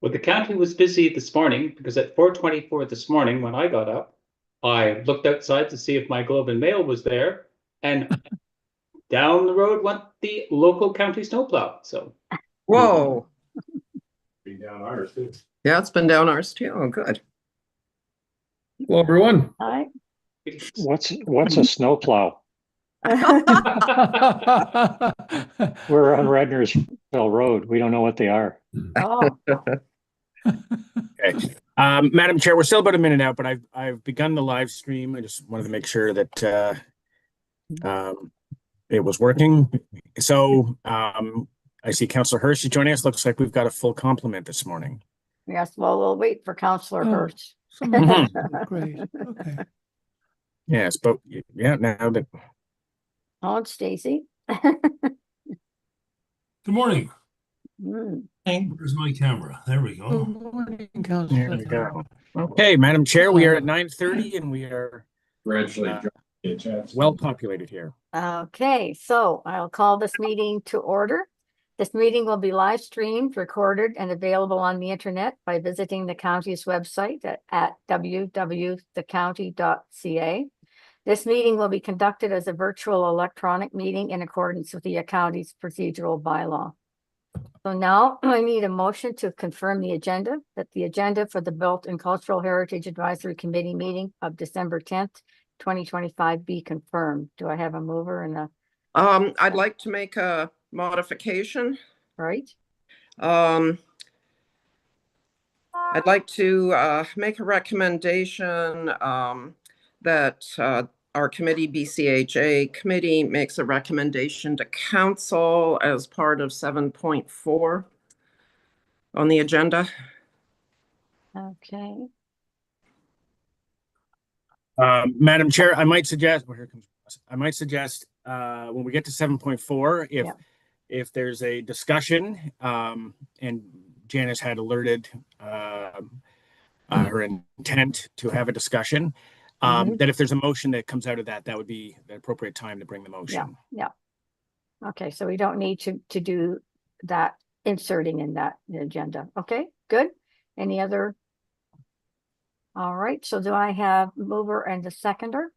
Well, the county was busy this morning because at 4:24 this morning, when I got up, I looked outside to see if my Globe and Mail was there, and down the road went the local county snowplow. So, Whoa. Be down ours too. Yeah, it's been down ours too. Oh, good. Hello, everyone. Hi. What's a snowplow? Oh, We're on Rednersville Road. We don't know what they are. Okay. Madam Chair, we're still about a minute out, but I've begun the live stream. I just wanted to make sure that it was working. So I see Councillor Hirsch is joining us. Looks like we've got a full complement this morning. yes, well, we'll wait for Councillor Hirsch. Great. Okay. Yes, but yeah, now that Oh, it's Stacy. Good morning. Mm. Where's my camera? There we go. there we go. Okay, Madam Chair, we are at 9:30 and we are well populated here. Okay, so I'll call this meeting to order. This meeting will be live streamed, recorded, and available on the internet by visiting the county's website at www.thecounty.ca. This meeting will be conducted as a virtual electronic meeting in accordance with the county's procedural bylaw. So now I need a motion to confirm the agenda, that the agenda for the Built and Cultural Heritage Advisory Committee meeting of December 10th, 2025 be confirmed. Do I have a mover and a? I'd like to make a modification. Right. I'd like to make a recommendation that our committee, BCHA committee, makes a recommendation to council as part of 7.4 on the agenda. Okay. Madam Chair, I might suggest when we get to 7.4, if there's a discussion, and Janice had alerted her intent to have a discussion, that if there's a motion that comes out of that, that would be the appropriate time to bring the motion. Yeah. Okay, so we don't need to do that inserting in that agenda. Okay, good. Any other? All right, so do I have mover and a seconder?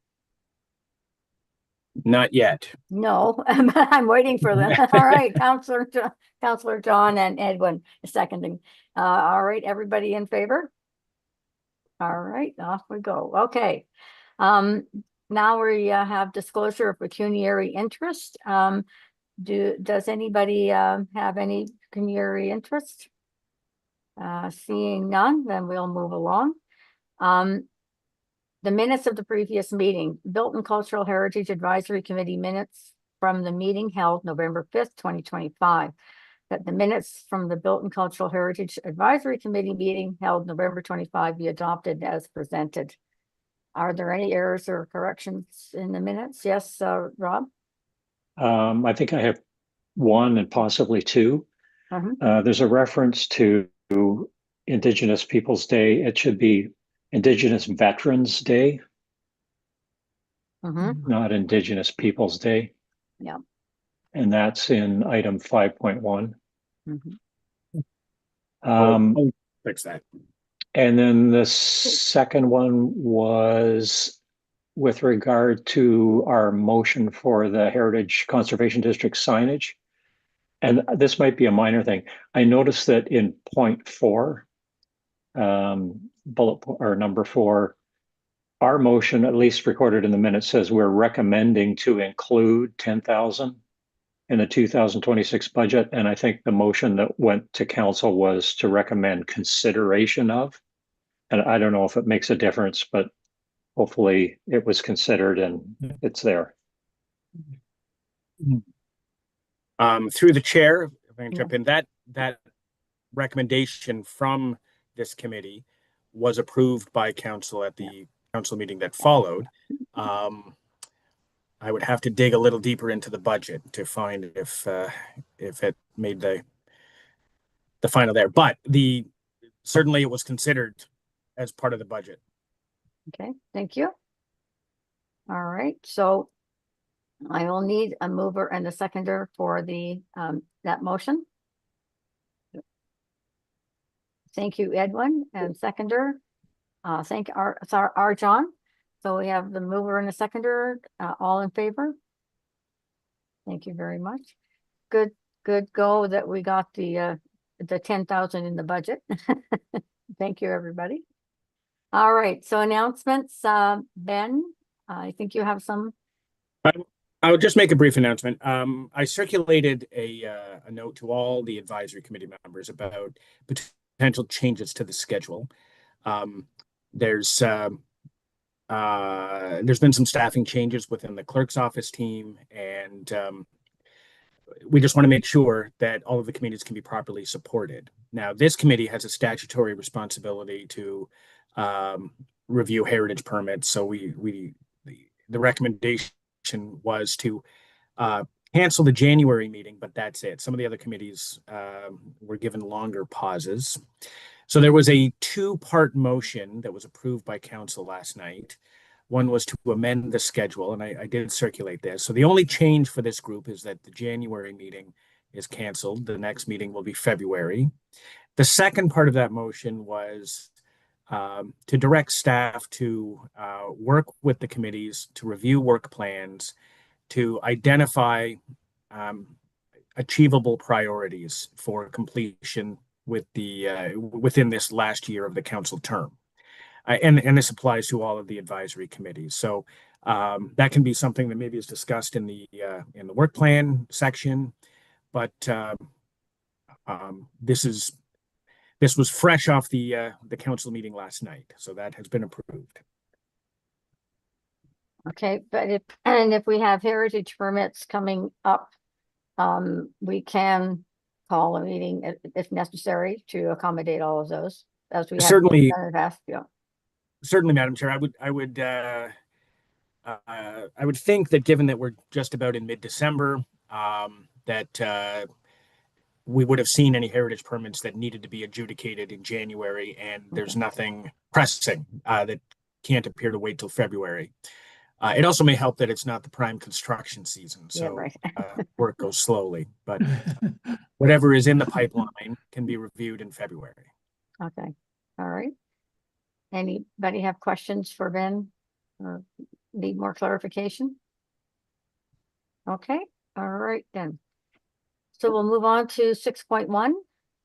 Not yet. No, I'm waiting for them. All right, Councillor John and Edwin seconding. All right, everybody in favor? All right, off we go. Okay. Now we have disclosure of pecuniary interest. Does anybody have any pecuniary interest? Seeing none, then we'll move along. The minutes of the previous meeting, Built and Cultural Heritage Advisory Committee minutes from the meeting held November 5th, 2025. That the minutes from the Built and Cultural Heritage Advisory Committee meeting held November 25 be adopted as presented. Are there any errors or corrections in the minutes? Yes, Rob? I think I have one and possibly two. There's a reference to Indigenous Peoples Day. It should be Indigenous Veterans Day, not Indigenous Peoples Day. Yeah. And that's in item 5.1. Fix that. And then the second one was with regard to our motion for the Heritage Conservation District signage. And this might be a minor thing. I noticed that in point 4, bullet or number 4, our motion, at least recorded in the minutes, says we're recommending to include 10,000 in the 2026 budget. And I think the motion that went to council was to recommend consideration of. And I don't know if it makes a difference, but hopefully it was considered and it's there. Through the chair, if I can jump in, that recommendation from this committee was approved by council at the council meeting that followed. I would have to dig a little deeper into the budget to find if it made the final there, but certainly it was considered as part of the budget. Okay, thank you. All right, so I will need a mover and a seconder for the that motion. Thank you, Edwin, and seconder. Thank our John. So we have the mover and the seconder, all in favor. Thank you very much. Good go that we got the 10,000 in the budget. Thank you, everybody. All right, so announcements, Ben, I think you have some. I would just make a brief announcement. I circulated a note to all the advisory committee members about potential changes to the schedule. There's been some staffing changes within the clerk's office team, and we just want to make sure that all of the committees can be properly supported. Now, this committee has a statutory responsibility to review heritage permits. So the recommendation was to cancel the January meeting, but that's it. Some of the other committees were given longer pauses. So there was a two-part motion that was approved by council last night. One was to amend the schedule, and I did circulate this. So the only change for this group is that the January meeting is canceled. The next meeting will be February. The second part of that motion was to direct staff to work with the committees to review work plans, to identify achievable priorities for completion with within this last year of the council term. And this applies to all of the advisory committees. So that can be something that maybe is discussed in the work plan section, but this was fresh off the council meeting last night, so that has been approved. Okay, but if we have heritage permits coming up, we can call a meeting if necessary to accommodate all of those, as we have Certainly. done in the past. Yeah. Certainly, Madam Chair, I would think that given that we're just about in mid-December, that we would have seen any heritage permits that needed to be adjudicated in January, and there's nothing pressing that can't appear to wait till February. It also may help that it's not the prime construction season, so Yeah, right. work goes slowly, but whatever is in the pipeline can be reviewed in February. Okay, all right. Anybody have questions for Ben or need more clarification? Okay, all right then. So we'll move on to 6.1.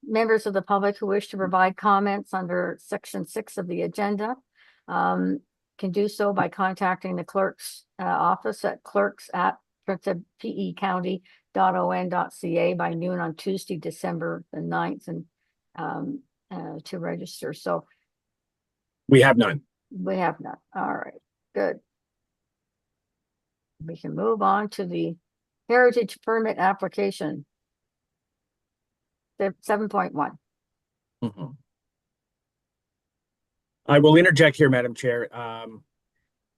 Members of the public who wish to provide comments under section 6 of the agenda can do so by contacting the clerk's office at clerks@pencounty.on.ca by noon on Tuesday, December the 9th, and to register. So We have none. we have none. All right, good. We can move on to the heritage permit application. 7.1. Mhm. I will interject here, Madam Chair,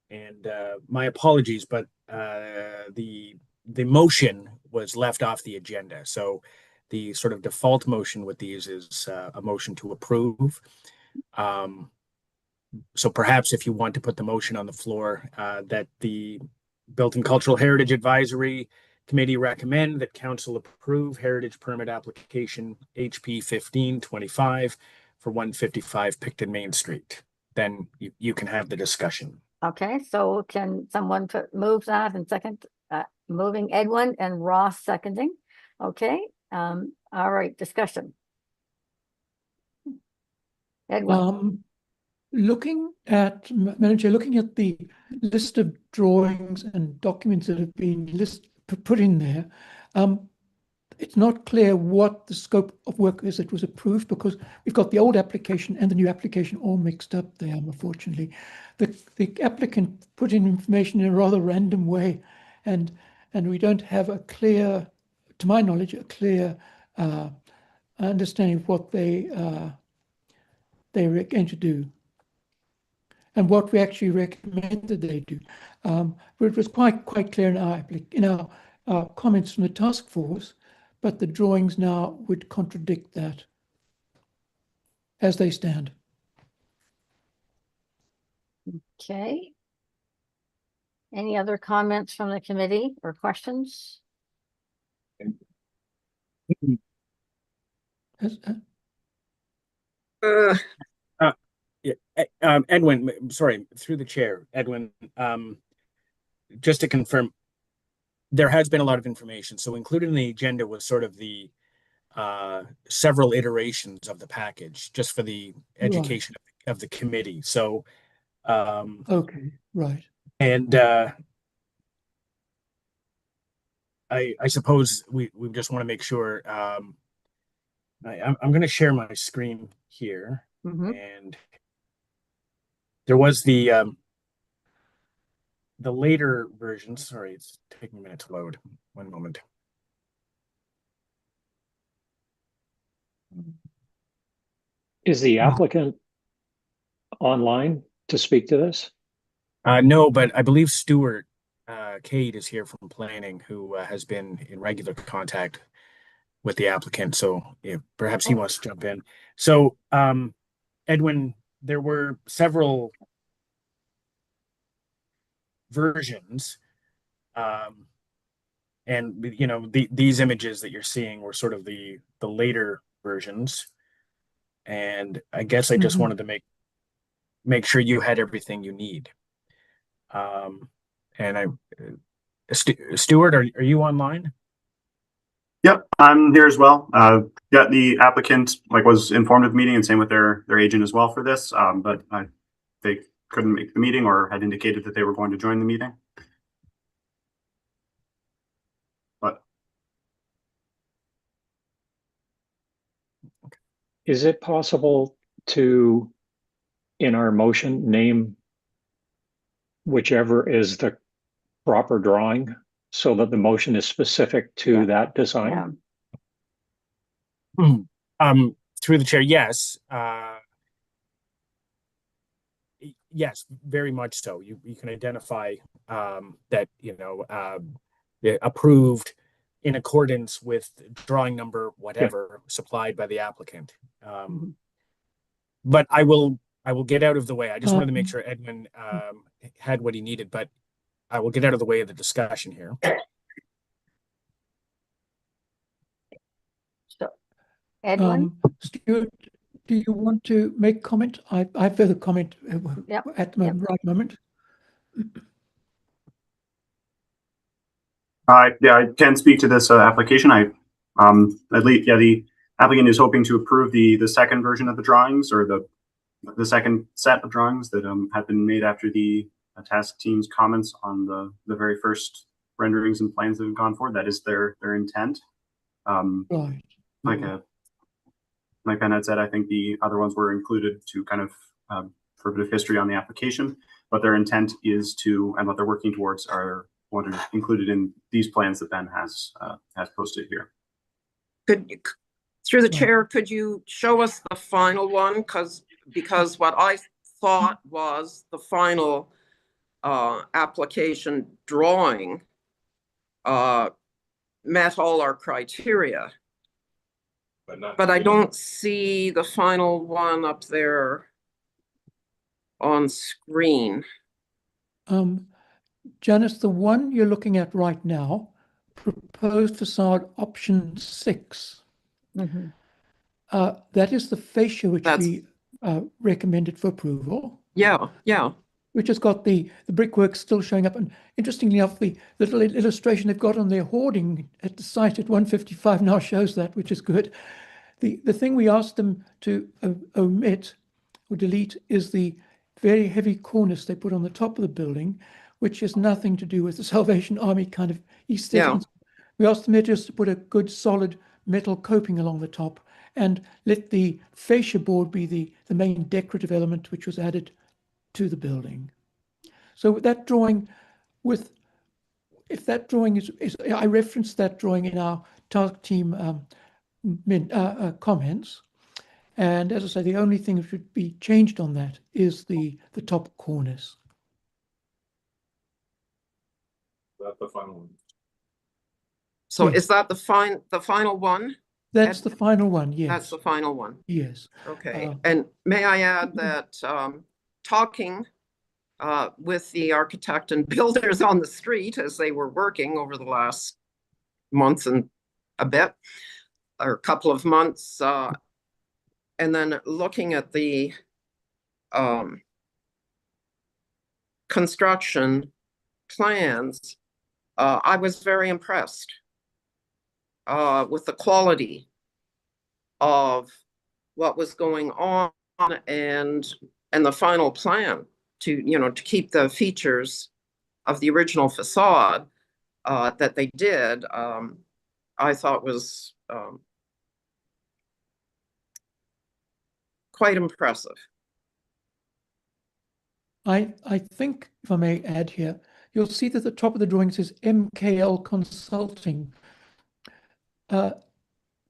and my apologies, but the motion was left off the agenda. So the sort of default motion with these is a motion to approve. So perhaps if you want to put the motion on the floor, that the Built and Cultural Heritage Advisory Committee recommend that council approve heritage permit application HP 1525 for 155 Picton Main Street. Then you can have the discussion. Okay, so can someone move that and second, moving Edwin and Ross seconding? Okay, all right, discussion. Edwin. Looking at, Manager, looking at the list of drawings and documents that have been put in there, it's not clear what the scope of work is that was approved, because we've got the old application and the new application all mixed up there, unfortunately. The applicant put in information in a rather random way, and we don't have a clear, to my knowledge, a clear understanding of what they were going to do and what we actually recommended they do. But it was quite clear in our comments from the task force, but the drawings now would contradict that as they stand. Okay. Any other comments from the committee or questions? Uh, Yeah, Edwin, sorry, through the chair, Edwin, just to confirm, there has been a lot of information. So included in the agenda was sort of the several iterations of the package, just for the education of the committee. So, Okay, right. and I suppose we just want to make sure. I'm going to share my screen here, Mhm. and there was the later version. Sorry, it's taking a minute to load. One moment. Is the applicant online to speak to this? No, but I believe Stuart Cade is here from planning, who has been in regular contact with the applicant. So yeah, perhaps he wants to jump in. So, Edwin, there were several versions, and you know these images that you're seeing were sort of the later versions. And I guess I just Mhm. wanted to make sure you had everything you need. And Stuart, are you online? Yep, I'm here as well. Yeah, the applicant was informed of the meeting, and same with their agent as well for this. But they couldn't make the meeting or had indicated that they were going to join the meeting. But Is it possible to, in our motion, name whichever is the proper drawing so that the motion is specific to Yeah. that design? Yeah. Through the chair, yes. Yes, very much so. You can identify that, approved in accordance with drawing number whatever supplied by the applicant. Mhm. But I will get out of the way. I just wanted to make Um, sure Edwin had what he needed, but I will get out of the way of the discussion here. So, Edwin? Stuart, do you want to make comment? I have further comment Yep, at the right moment. yeah, I can speak to this application. At least, yeah, the applicant is hoping to approve the second version of the drawings, or the second set of drawings that have been made after the task team's comments on the very first renderings and plans that have gone forward. That is their intent. Right. Like Ben had said, I think the other ones were included to kind of for a bit of history on the application, but their intent is to, and what they're working towards are what are included in these plans that Ben has posted here. Through the chair, could you show us the final one? Because what I thought was the final application drawing met all our criteria. But I don't see the final one up there on screen. Janice, the one you're looking at right now, proposed facade option 6. Mhm. That is the fascia which we recommended for approval. Yeah, yeah. Which has got the brickwork still showing up. And interestingly enough, the little illustration they've got on their hoarding at the site at 155 now shows that, which is good. The thing we asked them to omit or delete is the very heavy cornice they put on the top of the building, which has nothing to do with the Salvation Army kind of aesthetics. Yeah. We asked them just to put a good solid metal coping along the top and let the fascia board be the main decorative element which was added to the building. So that drawing if that drawing is I referenced that drawing in our task team comments. And as I say, the only thing that should be changed on that is the top cornice. That's the final one. So Yes. is that the final one? That's the final one, yes. That's the final one. Yes. Okay. And may I add that talking with the architect and builders on the street as they were working over the last month and a bit, or a couple of months, and then looking at the construction plans, I was very impressed with the quality of what was going on and the final plan to, to keep the features of the original facade that they did, I thought was quite impressive. I think, if I may add here, you'll see that the top of the drawing says MKL Consulting.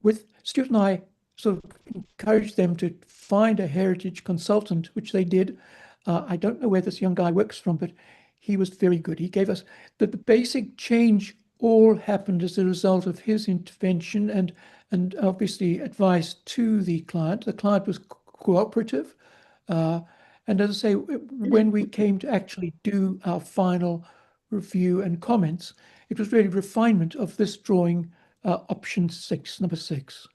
With Stuart and I sort of encouraged them to find a heritage consultant, which they did. I don't know where this young guy works from, but he was very good. He gave us the basic change all happened as a result of his intervention and obviously advice to the client. The client was cooperative. And as I say, when we came to actually do our final review and comments, it was really refinement of this drawing, option 6, number 6.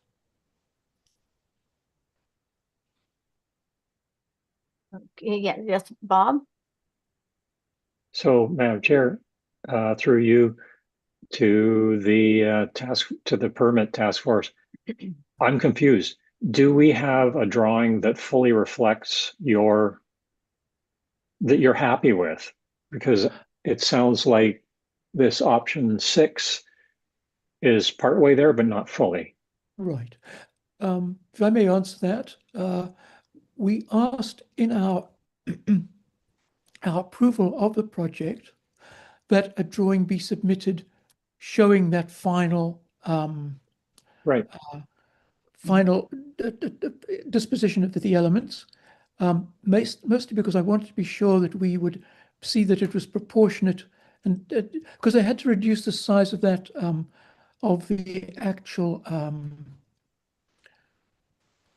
Okay, yeah, yes, Bob? So, Madam Chair, through you to the permit task force, I'm confused. Do we have a drawing that fully reflects that you're happy with? Because it sounds like this option 6 is partway there, but not fully. Right. If I may answer that, we asked in our our approval of the project that a drawing be submitted showing that final Right. final disposition of the elements, mostly because I wanted to be sure that we would see that it was proportionate, and because I had to reduce the size of that of the actual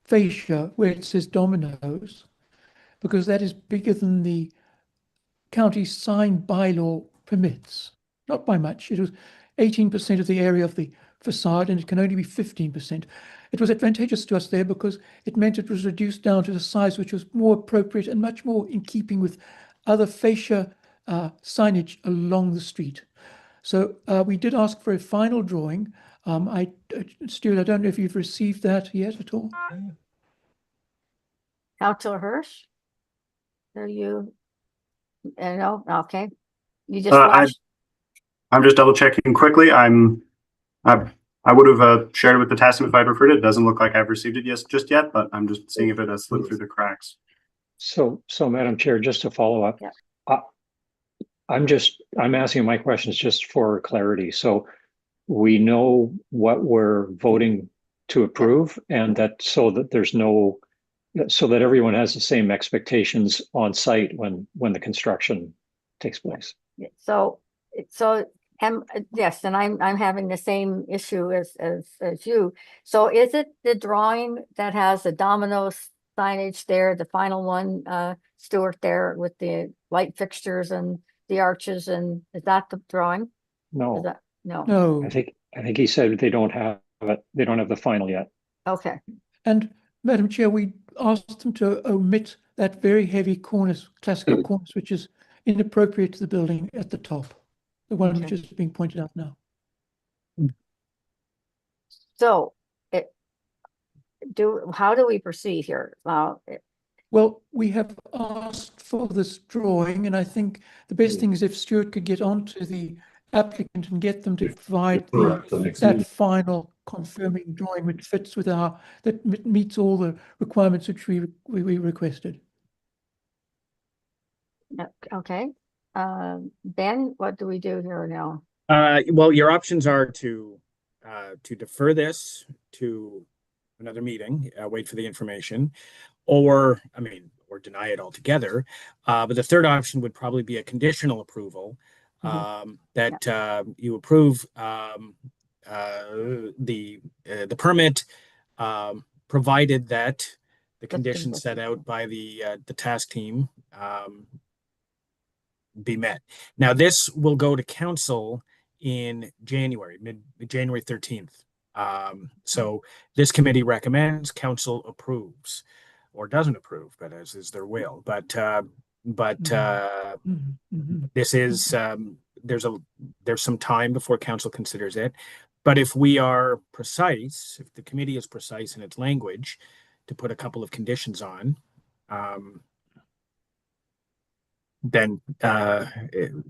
fascia where it says Domino's, because that is bigger than the county sign bylaw permits. Not by much. It was 18% of the area of the facade, and it can only be 15%. It was advantageous to us there because it meant it was reduced down to the size which was more appropriate and much more in keeping with other fascia signage along the street. So we did ask for a final drawing. Stuart, I don't know if you've received that yet at all. Councillor Hirsch? Are you? No, okay. You just flashed? I'm just double checking quickly. I would have shared it with the TASM if I'd referred it. It doesn't look like I've received it just yet, but I'm just seeing if it has slipped through the cracks. So Madam Chair, just to follow up, Yeah. I'm asking my questions just for clarity. So we know what we're voting to approve, and so that everyone has the same expectations on site when the construction takes place. So yes, and I'm having the same issue as you. So is it the drawing that has the Domino's signage there, the final one, Stuart, there with the light fixtures and the arches, and is that the drawing? No, No. No. I think he said they don't have it. They don't have the final yet. Okay. And Madam Chair, we asked them to omit that very heavy cornice, classical cornice, which is inappropriate to the building at the top, the one which is being pointed out now. So how do we proceed here? Well, we have asked for this drawing, and I think the best thing is if Stuart could get on to the applicant and get them to provide that final confirming drawing which fits with that meets all the requirements which we requested. Okay. Ben, what do we do here now? Well, your options are to defer this to another meeting, wait for the information, or deny it altogether. But the third option would probably be a conditional approval, that you approve the permit, provided that the conditions set out by the task team be met. Now, this will go to council in January, January 13th. So this committee recommends, council approves or doesn't approve, but as is their will. But this is, there's some time before council considers it. But if we are precise, if the committee is precise in its language to put a couple of conditions on, then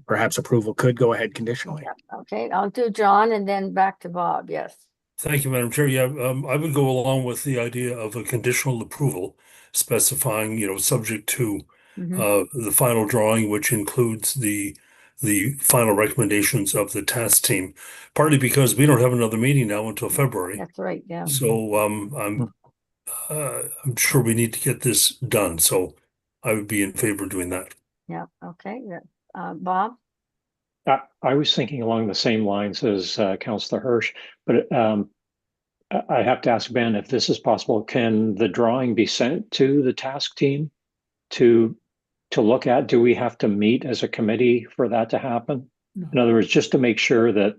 perhaps approval could go ahead conditionally. Yeah, okay, I'll do John and then back to Bob. Yes. Thank you, Madam Chair. Yeah, I would go along with the idea of a conditional approval specifying, subject to the final drawing, which includes the final recommendations of the task team, partly because we don't have another meeting now until February. That's right, yeah. So I'm sure we need to get this done. So I would be in favor of doing that. Yeah, okay. Bob? I was thinking along the same lines as Councillor Hirsch, but I have to ask Ben if this is possible. Can the drawing be sent to the task team to look at? Do we have to meet as a committee for that to happen? No. In other words, just to make sure that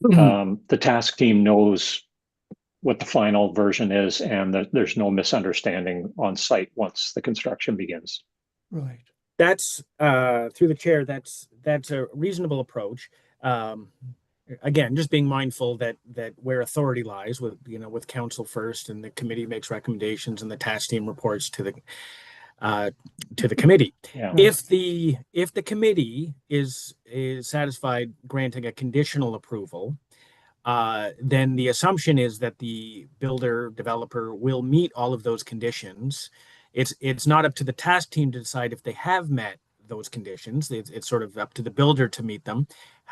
the task team knows what the final version is and that there's no misunderstanding on site once the construction begins. Right. That's through the chair. That's a reasonable approach. Again, just being mindful that where authority lies with council first, and the committee makes recommendations, and the task team reports to the committee. Yeah. If the committee is satisfied granting a conditional approval, then the assumption is that the builder developer will meet all of those conditions. It's not up to the task team to decide if they have met those conditions. It's sort of up to the builder to meet them.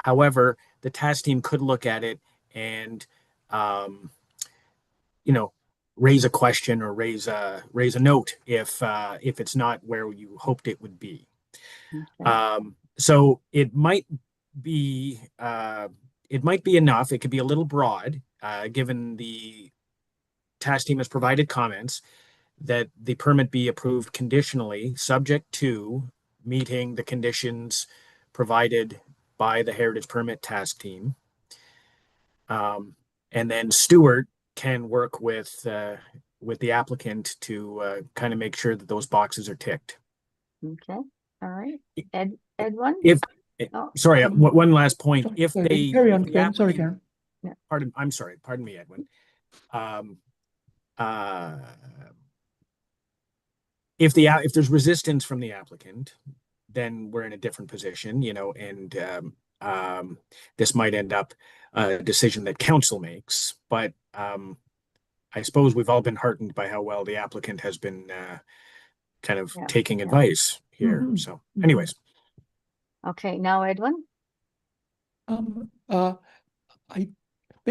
However, the task team could look at it and, raise a question or raise a note if it's not where you hoped it would be. Okay. So it might be enough. It could be a little broad, given the task team has provided comments, that the permit be approved conditionally, subject to meeting the conditions provided by the Heritage Permit Task Team. And then Stuart can work with the applicant to kind of make sure that those boxes are ticked. Okay, all right. Edwin? Sorry, one last point. If Sorry, they carry on, the Karen. Sorry, applicant- Karen. Pardon me, Edwin. If there's resistance from the applicant, then we're in a different position, and this might end up a decision that council makes. But I suppose we've all been heartened by how well the applicant has been kind of taking advice here. So anyways. Okay, now Edwin? Ben,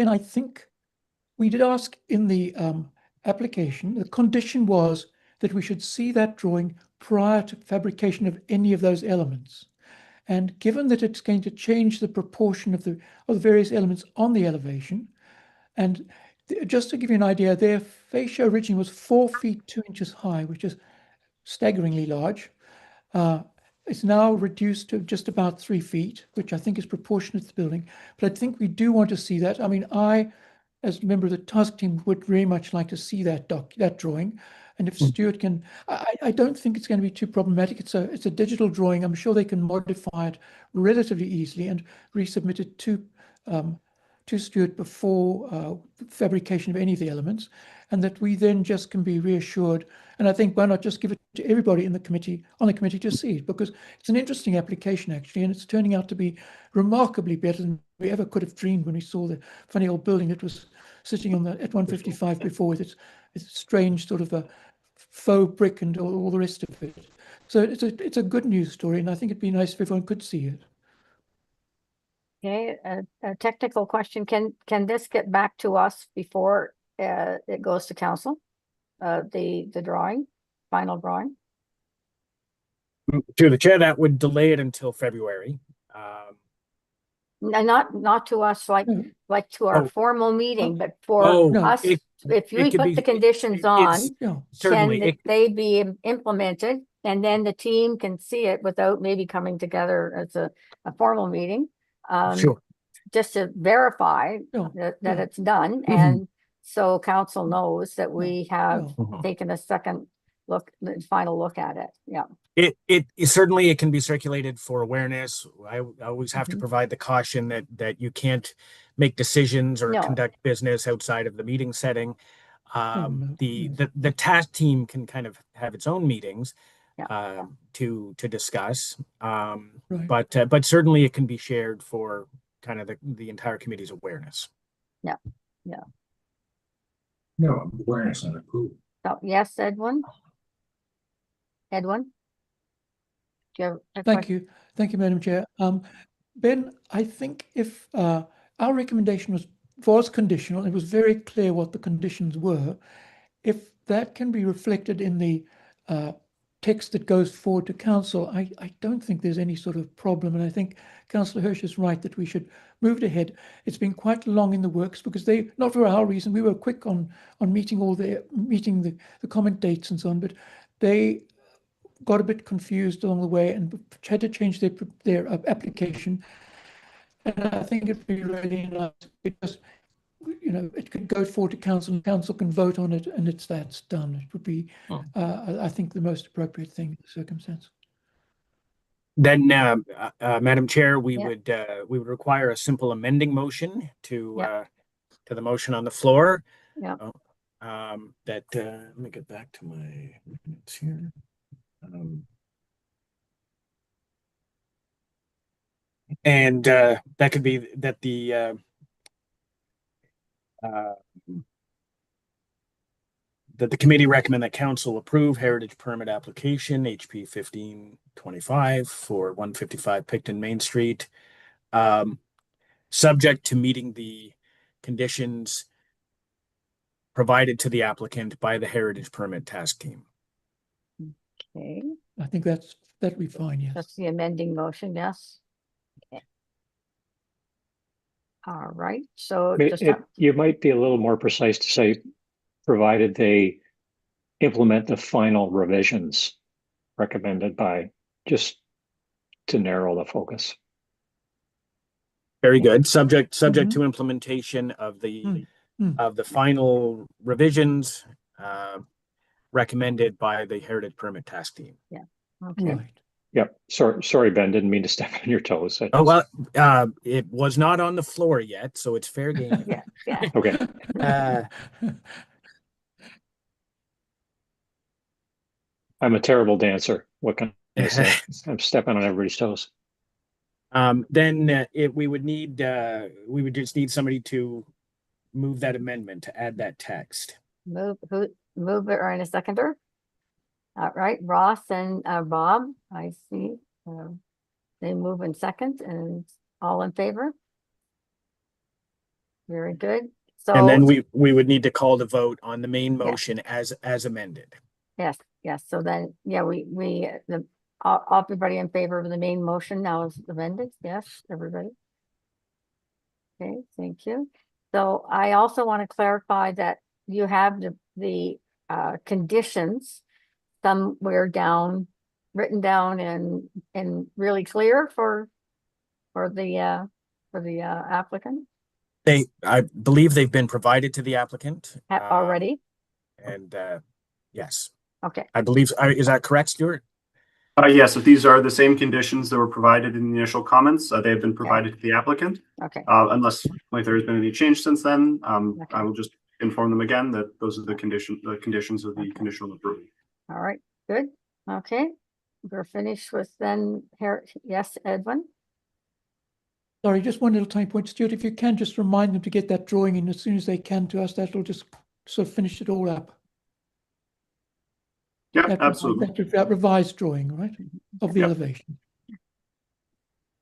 I think we did ask in the application, the condition was that we should see that drawing prior to fabrication of any of those elements. And given that it's going to change the proportion of the various elements on the elevation, and just to give you an idea, their fascia originally was 4 feet 2 inches high, which is staggeringly large. It's now reduced to just about 3 feet, which I think is proportionate to the building. But I think we do want to see that. I mean, I, as a member of the task team, would very much like to see that drawing. And if Stuart can, I don't think it's going to be too problematic. It's a digital drawing. I'm sure they can modify it relatively easily and resubmit it to Stuart before fabrication of any of the elements, and that we then just can be reassured. And I think why not just give it to everybody on the committee to see it, because it's an interesting application actually, and it's turning out to be remarkably better than we ever could have dreamed when we saw the funny old building that was sitting on at 155 before, with its strange sort of a faux brick and all the rest of it. So it's a good news story, and I think it'd be nice if everyone could see it. Okay, a technical question. Can this get back to us before it goes to council? The drawing, final drawing? To the chair, that would delay it until February. Not to us like to our formal meeting, but for us, if we put the conditions on, certainly can they be implemented, and then the team can see it without maybe coming together as a formal meeting. Sure. just to verify Yeah, that yeah. it's done, Mhm. and so council knows that we have yeah. Mhm. taken a second look, the final look at it. Yeah, It certainly it can be circulated for awareness. I always have to Mhm. provide the caution that you can't make decisions or No. conduct business outside of the meeting setting. no, The task team can kind of have its own meetings Yeah. to discuss. Right. But certainly it can be shared for kind of the entire committee's awareness. No, awareness and approval. so yes, Edwin? Edwin? Do you have a Thank question? you. Thank you, Madam Chair. Ben, I think if our recommendation was conditional, it was very clear what the conditions were. If that can be reflected in the text that goes forward to council, I don't think there's any sort of problem. And I think Councillor Hirsch is right that we should move it ahead. It's been quite long in the works because they, not for our reason, we were quick on meeting the comment dates and so on, but they got a bit confused along the way and had to change their application. And I think it'd be really nice because, you know, it could go forward to council and council can vote on it and that's done. It would be, I think, the most appropriate thing in the circumstance. Then, Madam Chair, we Yeah. would require a simple amending motion to Yeah. to the motion on the floor. Yeah. Let me get back to my minutes here. And that could be that the committee recommend that council approve heritage permit application HP 1525 for 155 Picton Main Street, subject to meeting the conditions provided to the applicant by the heritage permit task team. Okay, I think that'd be fine, yes. that's the amending motion, yes. Okay. All right, so just You might be a little more precise to say, provided they implement the final revisions recommended by, just to narrow the focus. Very good. Subject to implementation of the final revisions recommended by the heritage permit task team. okay. Right. Yep. Sorry, Ben, didn't mean to step on your toes. Oh, well, it was not on the floor yet, so it's fair game. Yeah. Okay. I'm a terrible dancer. What can I say? I'm stepping on everybody's toes. Then we would just need somebody to move that amendment to add that text. Move it or in a seconder? All right, Ross and Bob, I see. They move in second and all in favor? Very good. So. And then we would need to call the vote on the main motion as amended. Yes. So then, yeah, everybody in favor of the main motion now is amended. Yes, everybody. Okay, thank you. So I also want to clarify that you have the conditions somewhere written down and really clear for the applicant I believe they've been provided to the applicant already. And yes. Okay. I believe, is that correct, Stuart? Yes, if these are the same conditions that were provided in the initial comments, they have been provided to the applicant. Okay. Unless there has been any change since then, Okay. I will just inform them again that those are the conditions of the conditional approval. All right, good. Okay. We're finished with then here. Yes, Edwin? Sorry, just one little tiny point, Stuart, if you can just remind them to get that drawing in as soon as they can to us, that'll just sort of finish it all up. Yeah, absolutely. That revised drawing, right, of the elevation.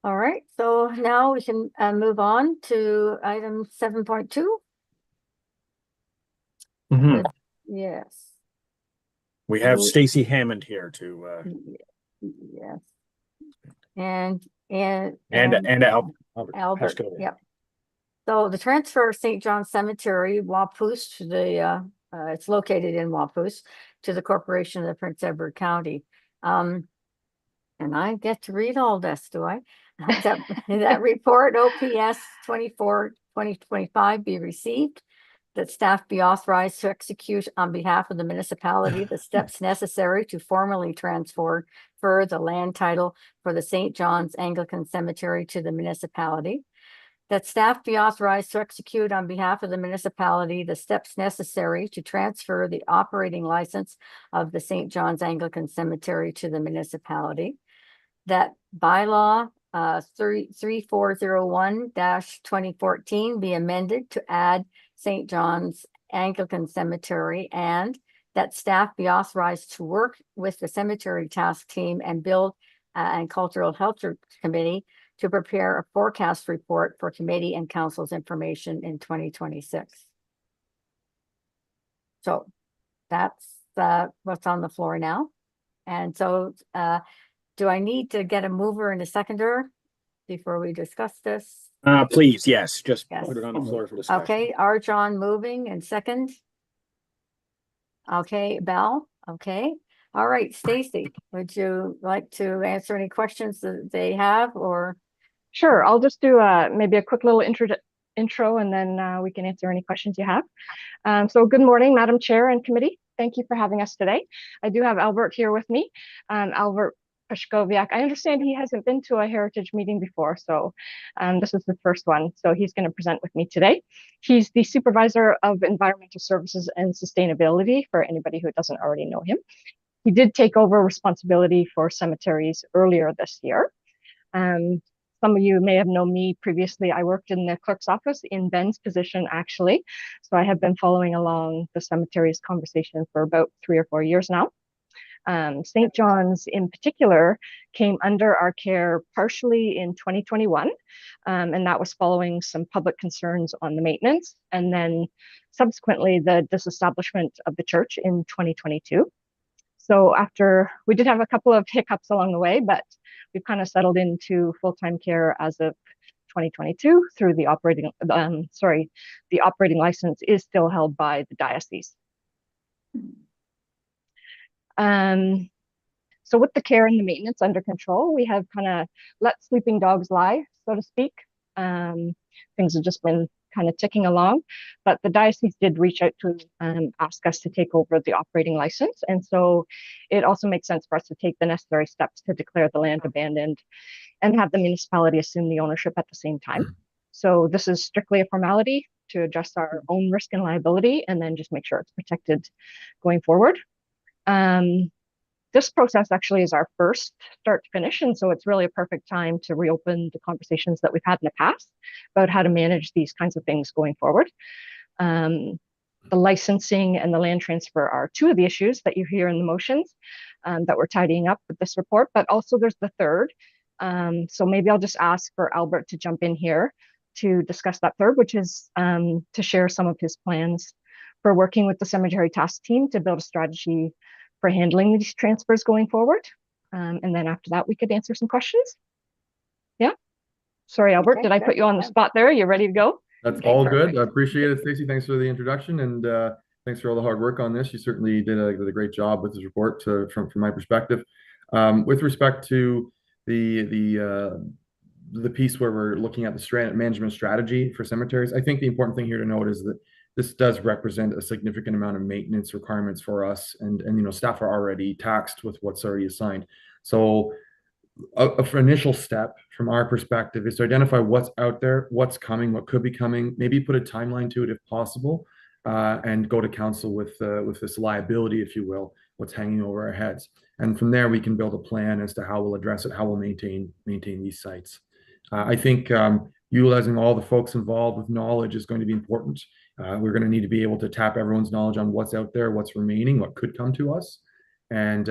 All right, so now we can move on to item 7.2. Yes. We have Stacy Hammond here to yes. And Albert. Yep. So the transfer of St. John's Cemetery, Wapoos, to the it's located in Wapoos, to the Corporation of the Prince Edward County. And I get to read all this, do I? that report OPS 24/2025 be received, that staff be authorized to execute on behalf of the municipality the steps necessary to formally transfer the land title for the St. John's Anglican Cemetery to the municipality, that staff be authorized to execute on behalf of the municipality the steps necessary to transfer the operating license of the St. John's Anglican Cemetery to the municipality, that bylaw 3401-2014 be amended to add St. John's Anglican Cemetery, and that staff be authorized to work with the cemetery task team and build and cultural health committee to prepare a forecast report for committee and council's information in 2026. So that's what's on the floor now. And so do I need to get a mover and a seconder before we discuss this? Please, yes, just Yes. put it on the floor for discussion. Okay, Arjon moving and second. Okay, Bell, okay. All right, Stacy, would you like to answer any questions that they have, or? Sure, I'll just do maybe a quick little intro and then we can answer any questions you have. So good morning, Madam Chair and committee. Thank you for having us today. I do have Albert here with me. Albert Pashkoviak. I understand he hasn't been to a heritage meeting before, so this is the first one. So he's going to present with me today. He's the Supervisor of Environmental Services and Sustainability, for anybody who doesn't already know him. He did take over responsibility for cemeteries earlier this year. Some of you may have known me previously. I worked in the clerk's office in Ben's position, actually. So I have been following along the cemeteries conversation for about 3 or 4 years now. St. John's in particular came under our care partially in 2021, and that was following some public concerns on the maintenance, and then subsequently the disestablishment of the church in 2022. So after, we did have a couple of hiccups along the way, but we've kind of settled into full-time care as of 2022 through the operating, the operating license is still held by the diocese. So with the care and the maintenance under control, we have kind of let sleeping dogs lie, so to speak. Things have just been kind of ticking along, but the diocese did reach out to ask us to take over the operating license. And so it also makes sense for us to take the necessary steps to declare the land abandoned and have the municipality assume the ownership at the same time. So this is strictly a formality to address our own risk and liability, and then just make sure it's protected going forward. This process actually is our first start to finish, and so it's really a perfect time to reopen the conversations that we've had in the past about how to manage these kinds of things going forward. The licensing and the land transfer are two of the issues that you hear in the motions that we're tidying up with this report, but also there's the third. So maybe I'll just ask for Albert to jump in here to discuss that third, which is to share some of his plans for working with the cemetery task team to build a strategy for handling these transfers going forward. And then after that, we could answer some questions. Yeah. Sorry, Albert, Okay, did I put you on the spot there? You ready to go? That's Okay, all perfect. good. I appreciate it, Stacey. Thanks for the introduction, and thanks for all the hard work on this. You certainly did a great job with this report from my perspective. With respect to the piece where we're looking at the management strategy for cemeteries, I think the important thing here to note is that this does represent a significant amount of maintenance requirements for us, and you know, staff are already taxed with what's already assigned. So an initial step from our perspective is to identify what's out there, what's coming, what could be coming, maybe put a timeline to it if possible, and go to council with this liability, if you will, what's hanging over our heads. And from there, we can build a plan as to how we'll address it, how we'll maintain these sites. I think utilizing all the folks involved with knowledge is going to be important. We're going to need to be able to tap everyone's knowledge on what's out there, what's remaining, what could come to us, and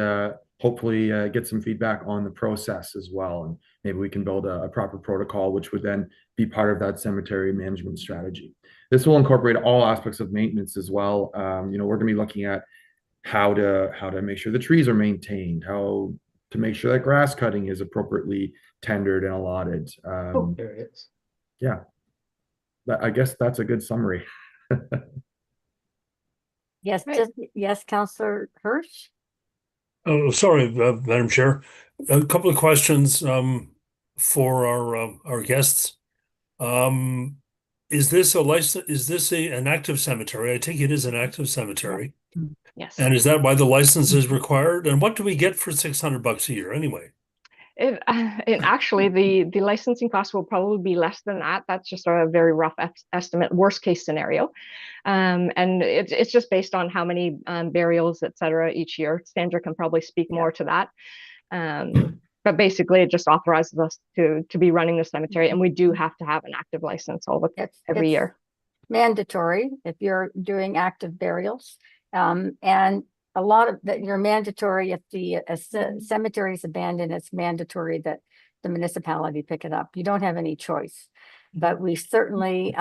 hopefully get some feedback on the process as well. And maybe we can build a proper protocol, which would then be part of that cemetery management strategy. This will incorporate all aspects of maintenance as well. You know, we're going to be looking at how to make sure the trees are maintained, how to make sure that grass cutting is appropriately tendered and allotted. There it is. Yeah, I guess that's a good summary. Yes, Right. yes, Councillor Hirsch. Oh, sorry, Madam Chair. A couple of questions. for our guests. Is this a license? Is this an active cemetery? I think it is an active cemetery. Yes. And is that why the license is required? And what do we get for $600 a year anyway? It actually, the licensing cost will probably be less than that. That's just a very rough estimate, worst case scenario. And it's just based on how many burials, et cetera, each year. Sandra can probably speak more to that. But basically, it just authorizes us to be running the cemetery, and we do have to have an active license every year. Mandatory if you're doing active burials, and a lot of that you're mandatory if the cemetery is abandoned. It's mandatory that the municipality pick it up. You don't have any choice. But we certainly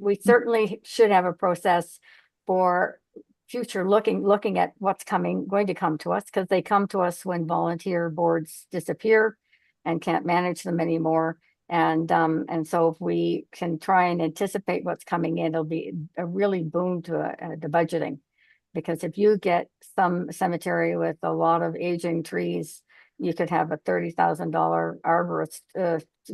we certainly should have a process for future looking at what's going to come to us, because they come to us when volunteer boards disappear and can't manage them anymore. And so if we can try and anticipate what's coming in, it'll be a really boon to the budgeting. Because if you get some cemetery with a lot of aging trees, you could have a $30,000 arborist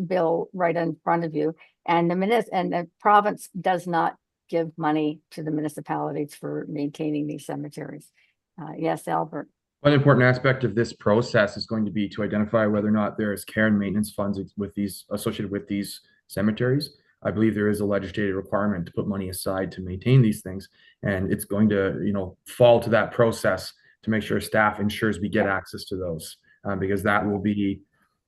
bill right in front of you. And the province does not give money to the municipalities for maintaining these cemeteries. Yes, Albert. One important aspect of this process is going to be to identify whether or not there is care and maintenance funds associated with these cemeteries. I believe there is a legislative requirement to put money aside to maintain these things, and it's going to, fall to that process to make sure staff ensures we get access to those, because that will be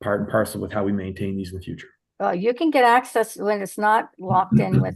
part and parcel with how we maintain these in the future. You can get access when it's not locked in with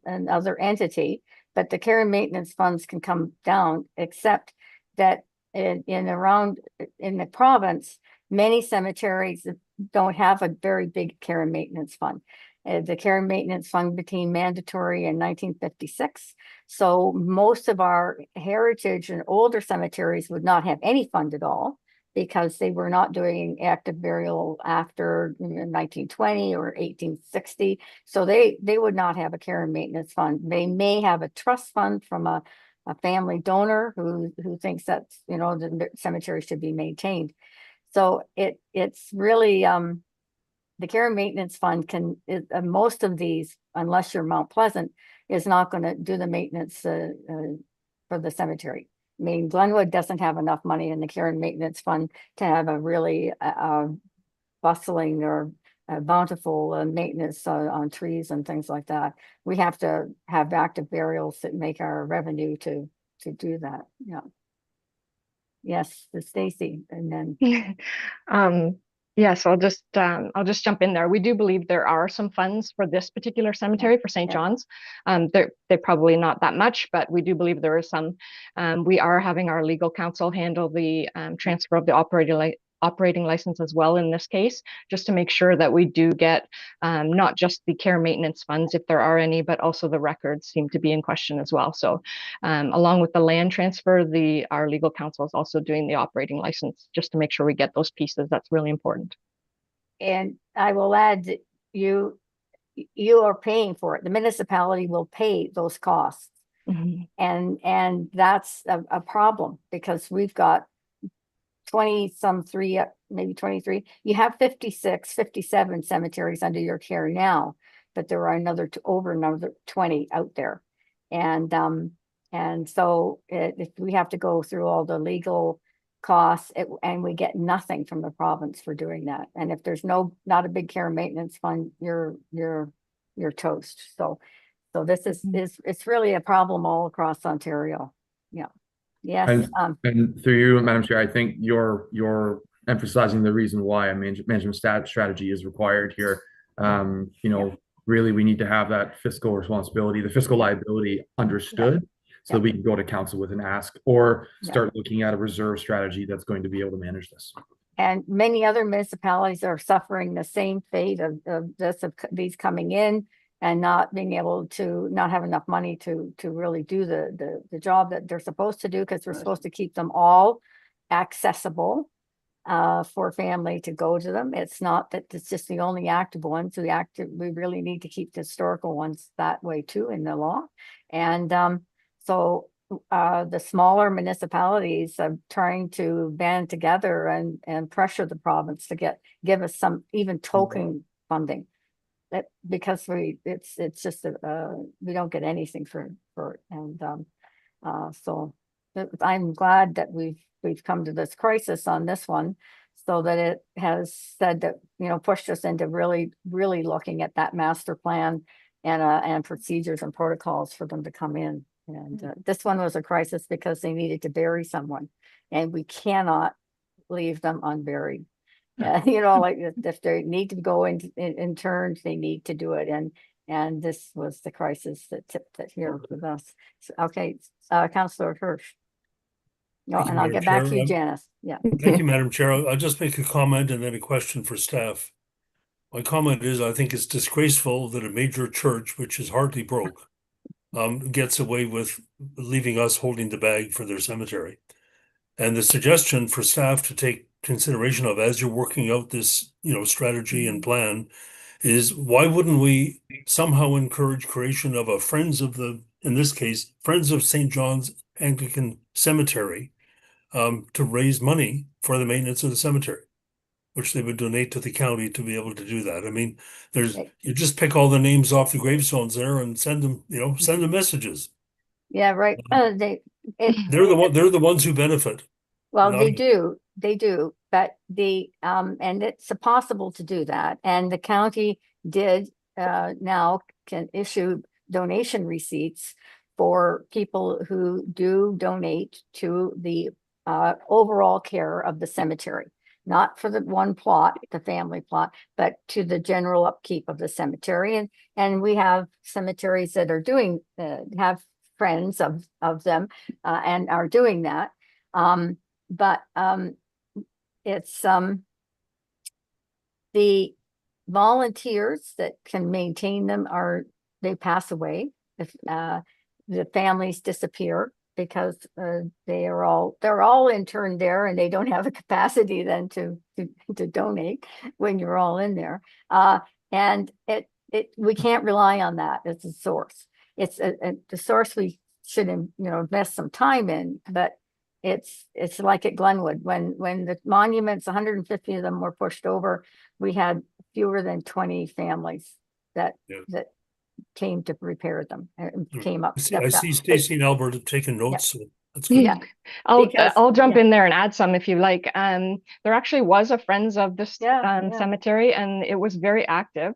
another entity, but the care and maintenance funds can come down, except that in the province, many cemeteries don't have a very big care and maintenance fund. The care and maintenance fund became mandatory in 1956. So most of our heritage and older cemeteries would not have any fund at all, because they were not doing active burial after 1920 or 1860. So they would not have a care and maintenance fund. They may have a trust fund from a family donor who thinks that the cemetery should be maintained. So it's really the care and maintenance fund most of these, unless you're Mount Pleasant, is not going to do the maintenance for the cemetery. I mean, Glenwood doesn't have enough money in the care and maintenance fund to have a really bustling or bountiful maintenance on trees and things like that. We have to have active burials that make our revenue to do that. Yeah. Yes, Stacy, and then. Yes, I'll just jump in there. We do believe there are some funds for this particular cemetery for St. John's. They're probably not that much, but we do believe there is some. We are having our legal counsel handle the transfer of the operating license as well in this case, just to make sure that we do get not just the care maintenance funds, if there are any, but also the records seem to be in question as well. So along with the land transfer, our legal counsel is also doing the operating license, just to make sure we get those pieces. That's really important. And I will add that you are paying for it. The municipality will pay those costs. Mm-hmm. And that's a problem, because we've got 23, maybe 23. You have 56, 57 cemeteries under your care now, but there are over another 20 out there. And so if we have to go through all the legal costs, and we get nothing from the province for doing that. And if there's not a big care and maintenance fund, you're toast. So this is it's really a problem all across Ontario. Yeah. Yes. And through you, Madam Chair, I think you're emphasizing the reason why a management strategy is required here. Really, we need to have that fiscal responsibility, the fiscal liability understood, so that we can go to council with an ask, or start looking at a reserve strategy that's going to be able to manage this. And many other municipalities are suffering the same fate of these coming in and not being able to not have enough money to really do the job that they're supposed to do, because we're supposed to keep them all accessible for family to go to them. It's not that it's just the only active ones. We really need to keep the historical ones that way too in the law. And so the smaller municipalities are trying to band together and pressure the province to give us some even token funding. That because it's just we don't get anything for it, and so I'm glad that we've come to this crisis on this one, so that it has said that, you know, pushed us into really looking at that master plan and procedures and protocols for them to come in. And this one was a crisis because they needed to bury someone, and we cannot leave them unburied. You know, like if they need to go in turns, they need to do it. And this was the crisis that tipped it here with us. So, okay, Councillor Hirsch. No, Thank you, and I'll Madam get back to Chair. you, Janice. Yeah. Thank you, Madam Chair. I'll just make a comment and then a question for staff. My comment is, I think it's disgraceful that a major church, which is hardly broke, gets away with leaving us holding the bag for their cemetery. And the suggestion for staff to take consideration of as you're working out this, you know, strategy and plan is, why wouldn't we somehow encourage creation of a Friends of the, in this case, Friends of St. John's Anglican Cemetery, to raise money for the maintenance of the cemetery, which they would donate to the county to be able to do that. I mean, you just pick all the names off the gravestones there and send them, you know, send them messages. Yeah, right. They're the ones who benefit. Well, not- they do, but and it's possible to do that. And the county did now can issue donation receipts for people who do donate to the overall care of the cemetery, not for the one plot, the family plot, but to the general upkeep of the cemetery. And we have cemeteries that are doing have friends of them and are doing that. But it's the volunteers that can maintain them they pass away if the families disappear, because they're all interned there and they don't have the capacity then to donate when you're all in there. And we can't rely on that as a source. It's the source we should, you know, invest some time in, but it's like at Glenwood, when the monuments, 150 of them were pushed over, we had fewer than 20 families that came to repair them and came up. I see Stacey and Albert have taken notes. So that's good. Yeah. I'll jump in there and add some if you like. There actually was a Friends of this cemetery, and it was very active.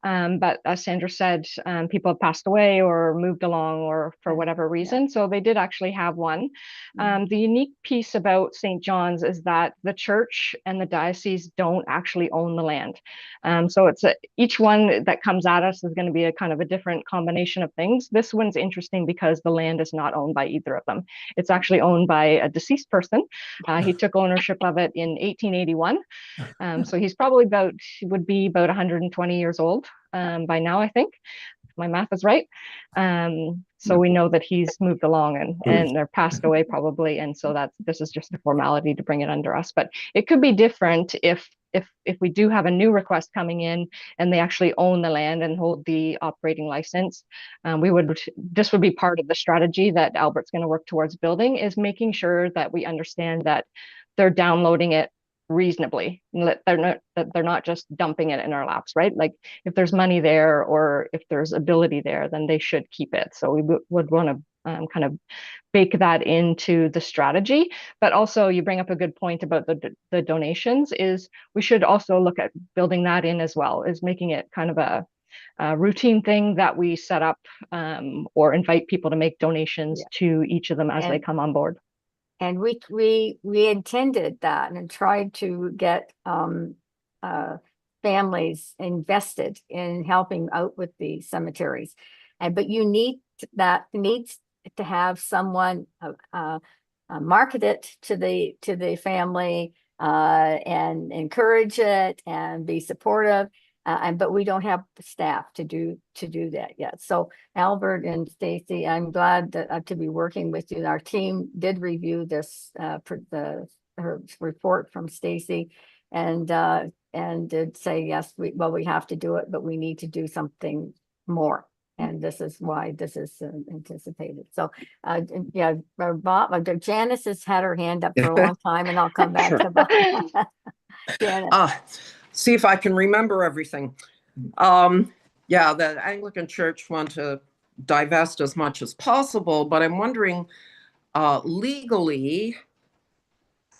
But as Sandra said, people have passed away or moved along or for whatever reason. So they did actually have one. The unique piece about St. John's is that the church and the diocese don't actually own the land. So it's each one that comes at us is going to be a kind of a different combination of things. This one's interesting because the land is not owned by either of them. It's actually owned by a deceased person. He took ownership of it in 1881. So he's probably would be about 120 years old by now, I think, if my math is right. So we know that he's moved along and they're passed away probably. And so this is just a formality to bring it under us. But it could be different if we do have a new request coming in and they actually own the land and hold the operating license. This would be part of the strategy that Albert's going to work towards building, is making sure that we understand that they're downloading it reasonably, that they're not just dumping it in our laps, right? Like if there's money there or if there's ability there, then they should keep it. So we would want to kind of bake that into the strategy. But also you bring up a good point about the donations, is we should also look at building that in as well, is making it kind of a routine thing that we set up or invite people to make donations to each of them as they come on board. And we intended that and tried to get families invested in helping out with the cemeteries. But you needs to have someone market it to the family and encourage it and be supportive. But we don't have the staff to do that yet. So Albert and Stacey, I'm glad that to be working with you. Our team did review this her report from Stacey, and did say yes, we have to do it, but we need to do something more. And this is why this is anticipated. So, yeah, Bob, Janice has had her hand up for a long time, and I'll come back Sure. to Bob. Janice. See if I can remember everything. Yeah, the Anglican Church want to divest as much as possible, but I'm wondering, legally,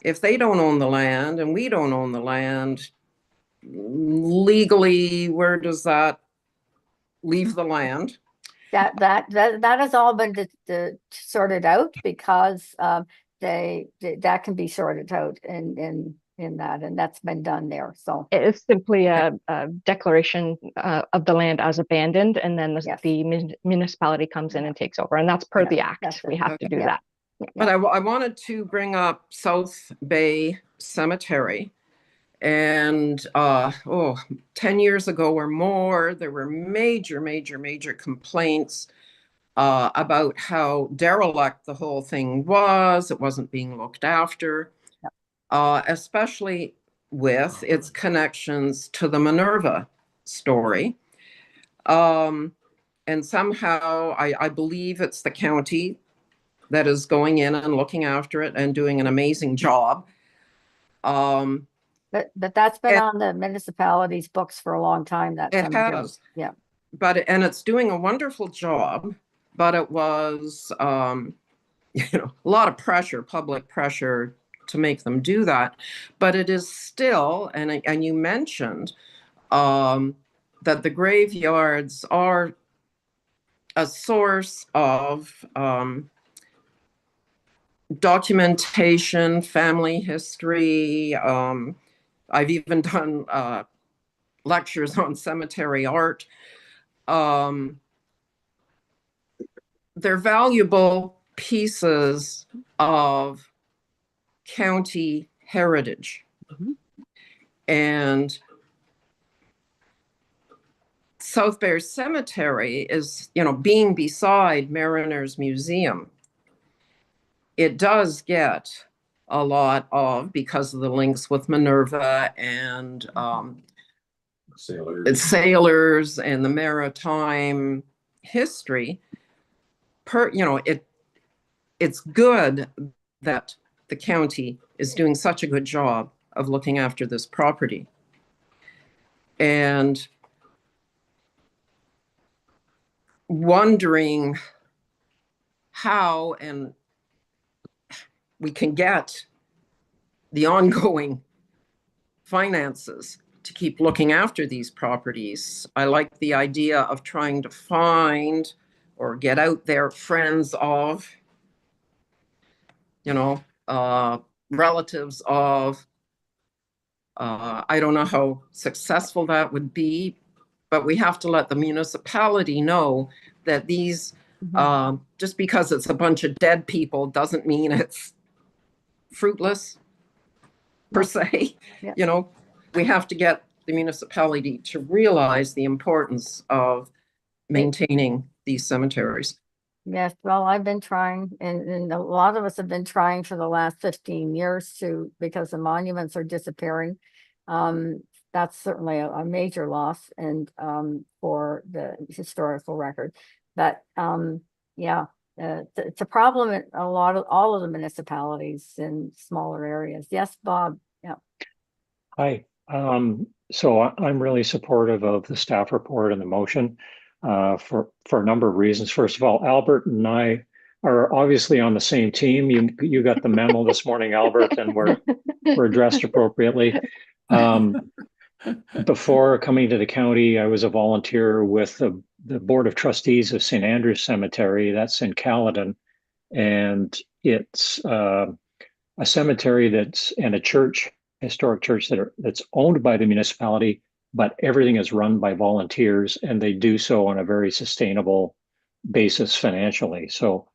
if they don't own the land and we don't own the land, legally, where does that leave the land? That has all been sorted out, because that can be sorted out in that, and that's been done there. So It's simply a declaration of the land as abandoned, and then Yes. the municipality comes in and takes over, and that's per Yeah, the that's act. it. We have to do Yeah. that. But I wanted to bring up South Bay Cemetery. And 10 years ago or more, there were major complaints about how derelict the whole thing was. It wasn't being looked after, especially with its connections to the Minerva story. And somehow I believe it's the county that is going in and looking after it and doing an amazing job. But that's been on the municipality's books for a long time. That It cemetery. has. Yeah. But it's doing a wonderful job, but it was a lot of pressure, public pressure, to make them do that. But it is still, and you mentioned that the graveyards are a source of documentation, family history. I've even done lectures on cemetery art. They're valuable pieces of county heritage. And South Bay Cemetery is, being beside Mariners Museum. It does get a lot of, because of the links with Minerva and sailors and the maritime history. It's good that the county is doing such a good job of looking after this property. And wondering how and we can get the ongoing finances to keep looking after these properties. I like the idea of trying to find or get out there friends of, relatives of. I don't know how successful that would be, but we have to let the municipality know that these, just because it's a bunch of dead people doesn't mean it's fruitless per se. Yeah. We have to get the municipality to realize the importance of maintaining these cemeteries. Yes, well, I've been trying, and a lot of us have been trying for the last 15 years because the monuments are disappearing. That's certainly a major loss, and for the historical record. But it's a problem in all of the municipalities in smaller areas. Yes, Bob. Yeah. Hi. So I'm really supportive of the staff report and the motion for a number of reasons. First of all, Albert and I are obviously on the same team. You got the memo this morning, Albert, and we're dressed appropriately. Before coming to the county, I was a volunteer with the Board of Trustees of St. Andrew's Cemetery. That's in Caledon, and it's a cemetery and a church, historic church that's owned by the municipality, but everything is run by volunteers, and they do so on a very sustainable basis financially. So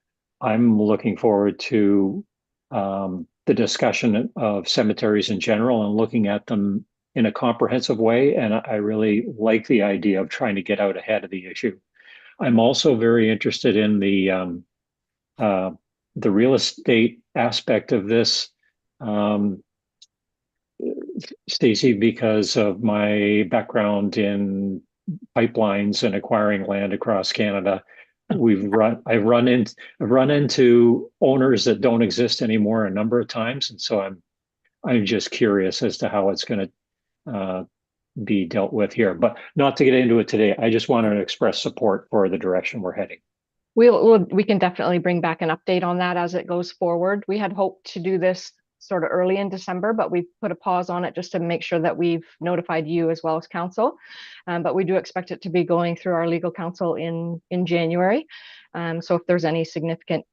I'm looking forward to the discussion of cemeteries in general and looking at them in a comprehensive way. And I really like the idea of trying to get out ahead of the issue. I'm also very interested in the real estate aspect of this, Stacy, because of my background in pipelines and acquiring land across Canada. I've run into owners that don't exist anymore a number of times, and so I'm just curious as to how it's going to be dealt with here. But not to get into it today, I just wanted to express support for the direction we're heading. We can definitely bring back an update on that as it goes forward. We had hoped to do this sort of early in December, but we've put a pause on it just to make sure that we've notified you as well as council. But we do expect it to be going through our legal counsel in January. So if there's any significant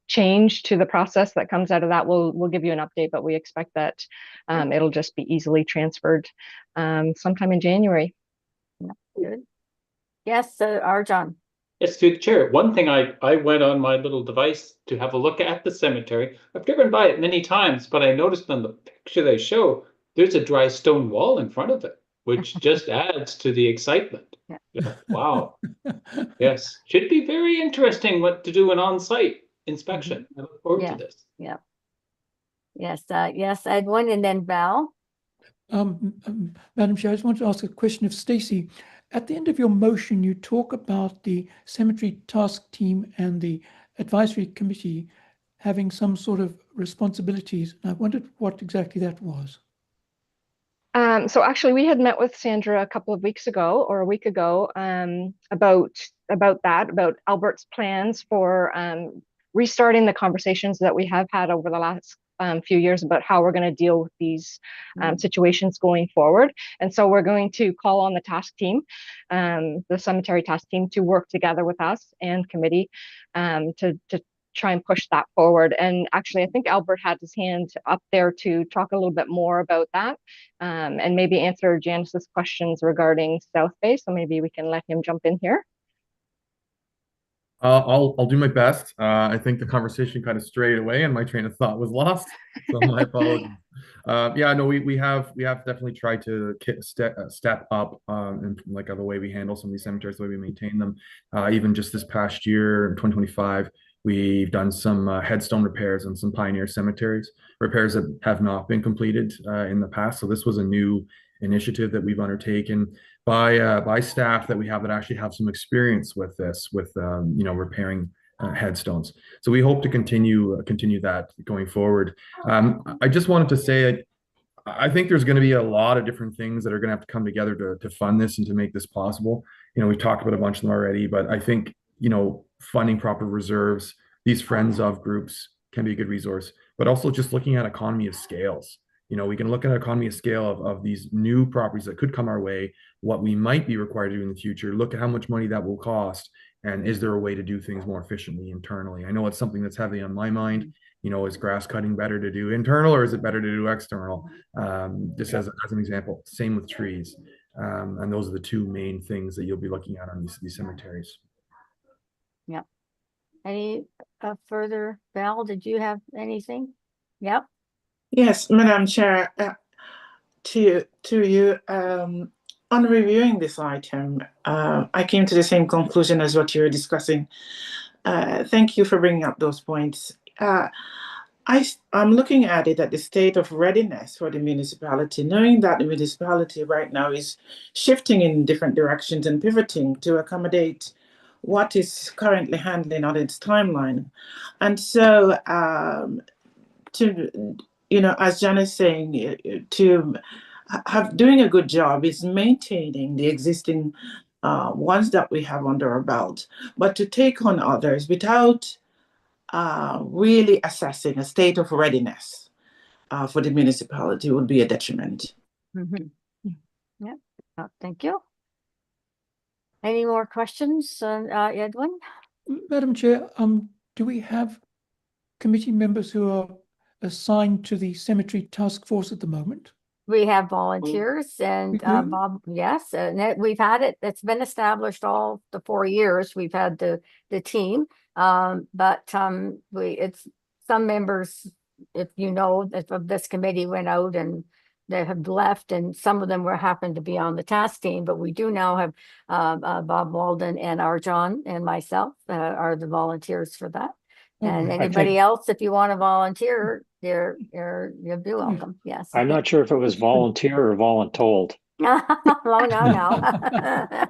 change to the process that comes out of that, we'll give you an update, but we expect that it'll just be easily transferred sometime in January. Good. Yes, Arjan. Yes, through the chair. One thing I went on my little device to have a look at the cemetery. I've driven by it many times, but I noticed on the picture they show, there's a dry stone wall in front of it, which just adds to the excitement. Yeah. Wow. Yes. Should be very interesting what to do an on-site inspection. I look forward to this. Yeah. Yes, yes, Edwin, and then Val. Madam Chair, I just want to ask a question of Stacey. At the end of your motion, you talk about the cemetery task team and the advisory committee having some sort of responsibilities. And I wondered what exactly that was. So actually, we had met with Sandra a couple of weeks ago or a week ago about Albert's plans for restarting the conversations that we have had over the last few years about how we're going to deal with these situations going forward. And so we're going to call on the task team, the cemetery task team, to work together with us and committee to try and push that forward. And actually, I think Albert had his hand up there to talk a little bit more about that and maybe answer Janice's questions regarding South Bay. So maybe we can let him jump in here. I'll do my best. I think the conversation kind of strayed away and my train of thought was lost. So my apologies. Yeah, no, we have definitely tried to step up in like the way we handle some of these cemeteries, the way we maintain them. Even just this past year in 2025, we've done some headstone repairs on some pioneer cemeteries, repairs that have not been completed in the past. So this was a new initiative that we've undertaken by staff that we have that actually have some experience with this, with repairing headstones. So we hope to continue that going forward. I just wanted to say, I think there's going to be a lot of different things that are going to have to come together to fund this and to make this possible. We've talked about a bunch of them already, but I think funding proper reserves, these friends of groups can be a good resource, but also just looking at economy of scales. We can look at economy of scale of these new properties that could come our way, what we might be required to do in the future, look at how much money that will cost, and is there a way to do things more efficiently internally? I know it's something that's heavy on my mind. Is grass cutting better to do internal or is it better to do external? Just as an example, same with trees. And those are the two main things that you'll be looking at on these cemeteries. Yeah. Any further, Val, did you have anything? Yep. Yes, Madam Chair, to you, on reviewing this item, I came to the same conclusion as what you were discussing. Thank you for bringing up those points. I'm looking at it at the state of readiness for the municipality, knowing that the municipality right now is shifting in different directions and pivoting to accommodate what is currently handling on its timeline. And so as Jan is saying, to doing a good job is maintaining the existing ones that we have under our belt, but to take on others without really assessing a state of readiness for the municipality would be a detriment. Mm-hmm. Yeah, thank you. Any more questions, Edwin? Madam Chair, do we have committee members who are assigned to the cemetery task force at the moment? We have volunteers and Bob, yes, and we've had it. It's been established all the 4 years. We've had the team, but it's some members, if of this committee went out and they have left, and some of them happened to be on the task team. But we do now have Bob Walden and Arjan and myself are the volunteers for that. And anybody else, if you want to volunteer, you'll be welcome. Yes. I'm not sure if it was volunteer or voluntold. Oh, no.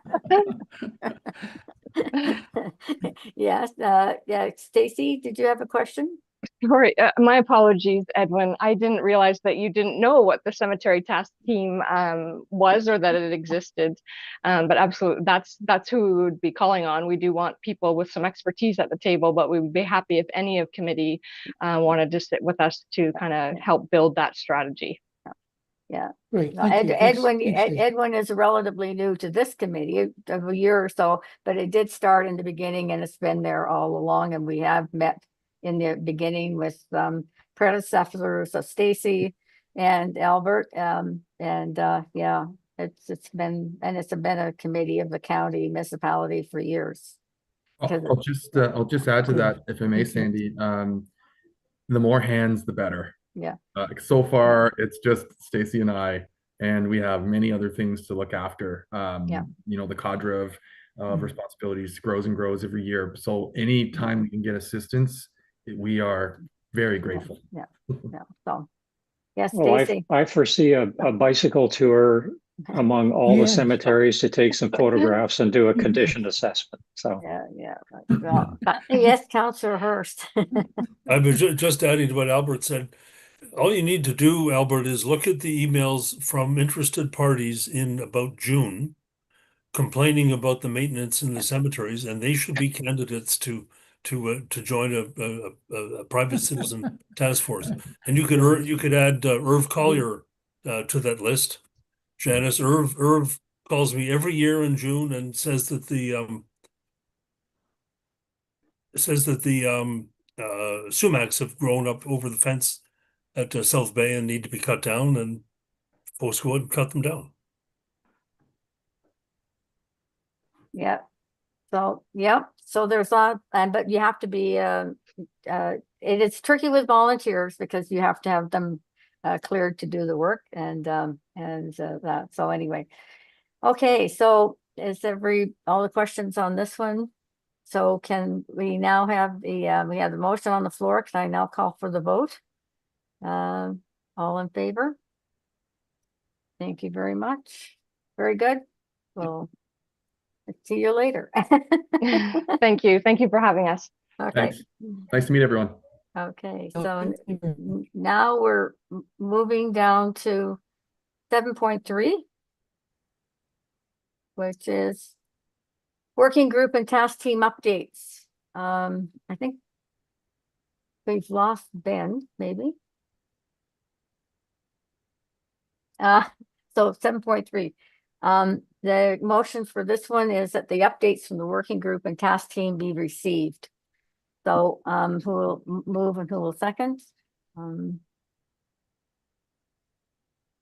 Yes, yeah, Stacy, did you have a question? Sorry, my apologies, Edwin. I didn't realize that you didn't know what the cemetery task team was, or that it existed. But absolutely, that's who we would be calling on. We do want people with some expertise at the table, but we would be happy if any of committee wanted to sit with us to kind of help build that strategy. Yeah. Great, No, thank you. Thanks, Stacey. Edwin is relatively new to this committee of a year or so, but it did start in the beginning and it's been there all along. And we have met in the beginning with predecessors of Stacy and Albert. Yeah, it's been a committee of the county municipality for years. I'll just add to that, if I may, Sandy. The more hands, the better. Yeah. So far, it's just Stacy and I, and we have many other things to look after. You know, the cadre of responsibilities grows and grows every year. So anytime we can get assistance, we are very grateful. Yeah. So, yes, Well, Stacy. I foresee a bicycle tour among all the Yes. cemeteries to take some photographs and do a condition assessment. So Yeah. Well, yes, Councillor Hurst. I was just adding to what Albert said. All you need to do, Albert, is look at the emails from interested parties in about June complaining about the maintenance in the cemeteries, and they should be candidates to join a private citizen task force. And you could add Irv Collier to that list. Janice, Irv calls me every year in June and says that the sumacs have grown up over the fence at South Bay and need to be cut down, and folks go and cut them down. Yeah. So, yeah. So there's but you have to be, it is tricky with volunteers because you have to have them cleared to do the work and that. So anyway, okay. So is all the questions on this one? So can we now have we have the motion on the floor? Can I now call for the vote? All in favor? Thank you very much. Very good. Well, see you later. Thank you. Thank you for having us. Okay. Thanks. Nice to meet everyone. Okay. Oh, So thank you. now we're moving down to 7.3, which is working group and task team updates. I think we've lost Ben, maybe. So 7.3. The motion for this one is that the updates from the working group and task team be received. So who will move and who will second?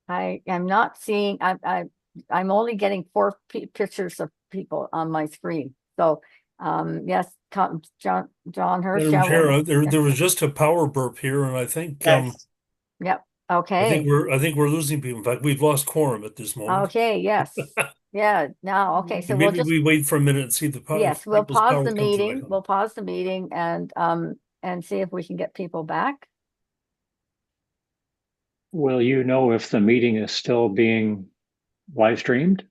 I am not seeing, I'm only getting 4 pictures of people on my screen. So yes, John Hurst. Madam Chair, there was just a power burp here, and I think Yep. Okay. I think we're losing people. In fact, we've lost quorum at this moment. Okay. Yes. Yeah. Now. Okay. So Maybe we wait for a minute and see the power. yes, we'll people's pause power the comes back meeting. on. We'll pause the meeting and see if we can get people back. will you know if the meeting is still being live streamed?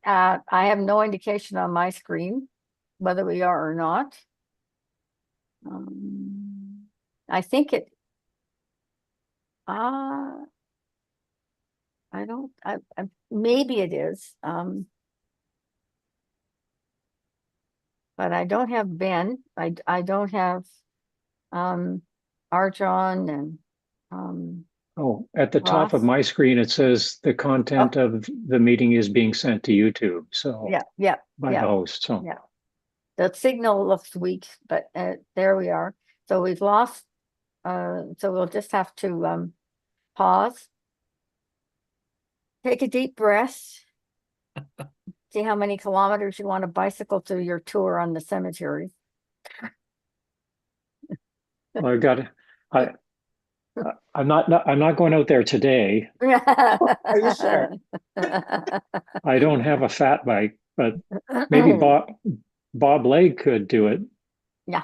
I have no indication on my screen whether we are or not. I think it. I don't. Maybe it is. But I don't have Ben. I don't have Arjon and Oh, at the top of Ross. my screen, it says the content of the meeting is being sent to YouTube. So yeah. by the host. So Yeah. The signal looks weak, but there we are. So we've lost. So we'll just have to pause. Take a deep breath. See how many kilometers you want to bicycle through your tour on the cemetery. I've got. I'm not going out there today. Are you sure? I don't have a fat bike, but maybe Bob Legg could do it. Yeah.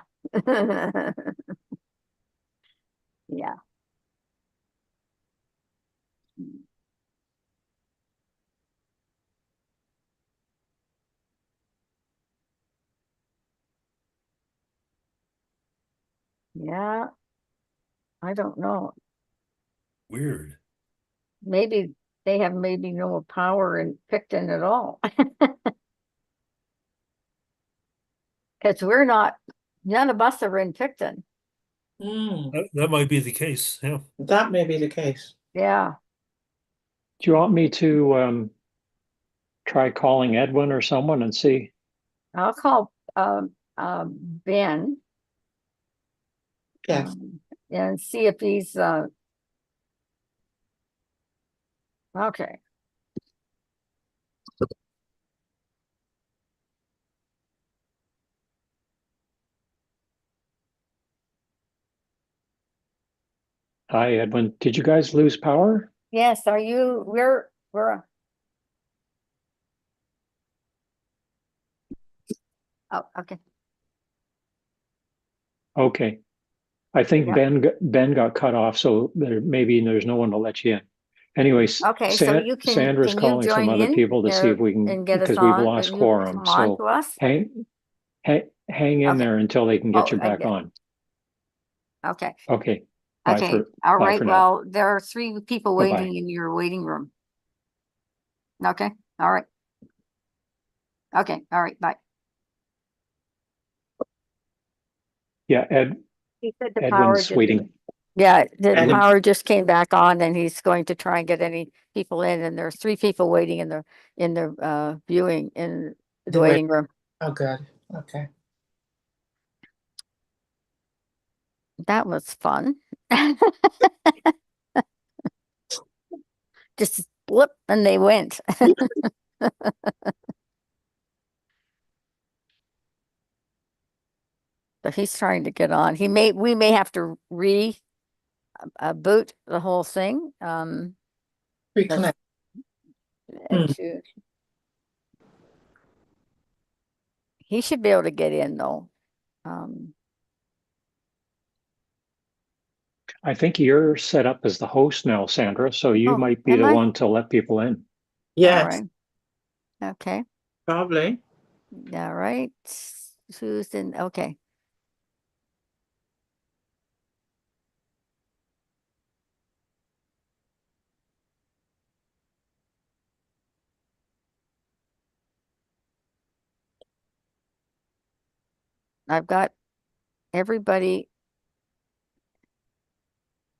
Yeah. Yeah. I don't know. Weird. Maybe they have maybe no power in Picton at all. Because we're not, none of us are in Picton. Hmm, That might be the case. Yeah. that may be the case. Yeah. Do you want me to try calling Edwin or someone and see? I'll call Ben. Yes. And see if he's okay. Hi, Edwin. Did you guys lose power? Yes, are you we're oh, okay. Okay. I think Yeah. Ben got cut off, so maybe there's no one to let you in. Anyways, Okay, so you Sandra's can you calling some join other in people to see if we can, and get us because we've on lost and you quorum. come on So to us? hang in Okay. there until they can get Oh, you I back get- on. Okay. Okay. Bye Okay. for All bye right. for now. Well, there are 3 people Bye-bye. waiting in your waiting room. Okay. All right. Okay. All right. Bye. Yeah, He said the power Edwin's just, waiting. yeah, the Edwin. power just came back on and he's going to try and get any people in, and there are 3 people waiting in the viewing in the The wait- waiting room. Oh, God. Okay. That was fun. Just blip and they went. So he's trying to get on. We may have to boot the whole thing. Reconnect. To- he should be able to get in though. I think you're set up as the host now, Sandra, so you Oh, might be am the I? one to let people in. All Yes, right. Okay. probably. All right. Who's in? Okay. I've got everybody.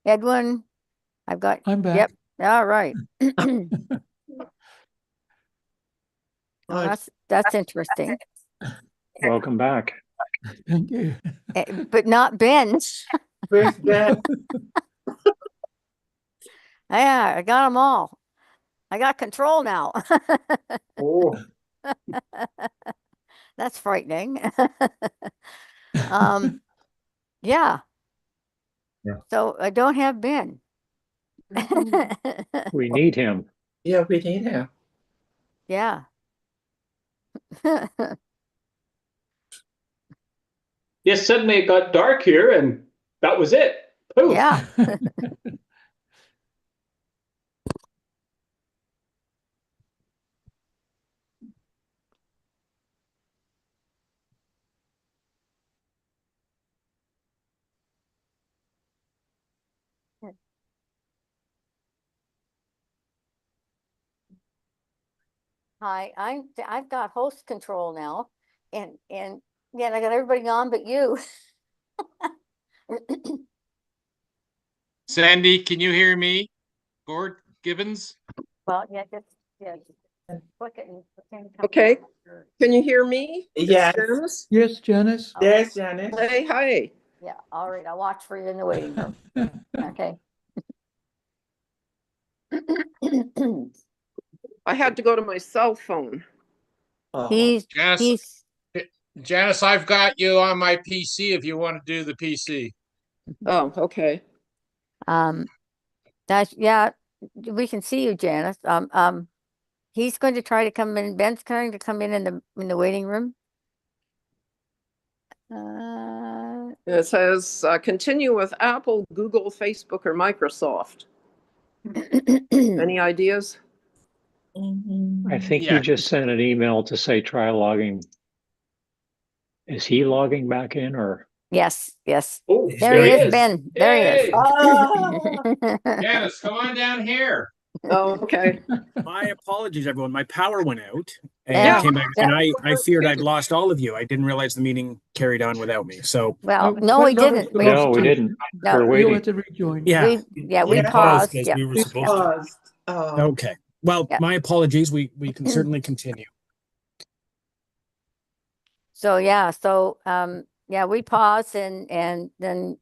Edwin, I've got, I'm back. yep. All right. Oh, That's interesting. Welcome back. Thank you. But not Ben. where's Ben? Yeah, I got them all. I got control now. Oh, That's frightening. Yeah. Yeah. So I don't have Ben. We need him. yeah, we need him. Yeah. Yes, suddenly it got dark here and that was it. Poof. Yeah. Hi, I've got host control now, and yeah, I got everybody on but you. Sandy, can you hear me? Gord Gibbons? Well, yeah, click it and pretend to come Okay. over. Can you hear me? It's Yes. Janice? Yes, Janice. There's Janet. Hey, hi. Yeah, all right, I'll watch for you in the waiting room. Okay. I had to go to my cell phone. Oh, Janice, Janice, I've got you on my PC if you want to do the PC. Oh, okay. Yeah, we can see you, Janice. He's going to try to come in. Ben's trying to come in the waiting room. It says continue with Apple, Google, Facebook, or Microsoft. Any ideas? I think Yeah. he just sent an email to say try logging. Is he logging back in or? Yes, yes. Oh, There he is, is. Ben. There he is. Yay. Janice, come on down here. Oh, okay. My apologies, everyone. My power went out and Yeah. came back, Yeah. and I feared I'd lost all of you. I didn't realize the meeting carried on without me. So Well, No, no, we quite didn't. the We, No, we didn't. no, We're We all waiting. had to rejoin. yeah, we We paused. because Yeah. we were We supposed to. paused. Oh. okay. Well, Yeah. my apologies. We can certainly continue. So yeah, yeah, we paused and then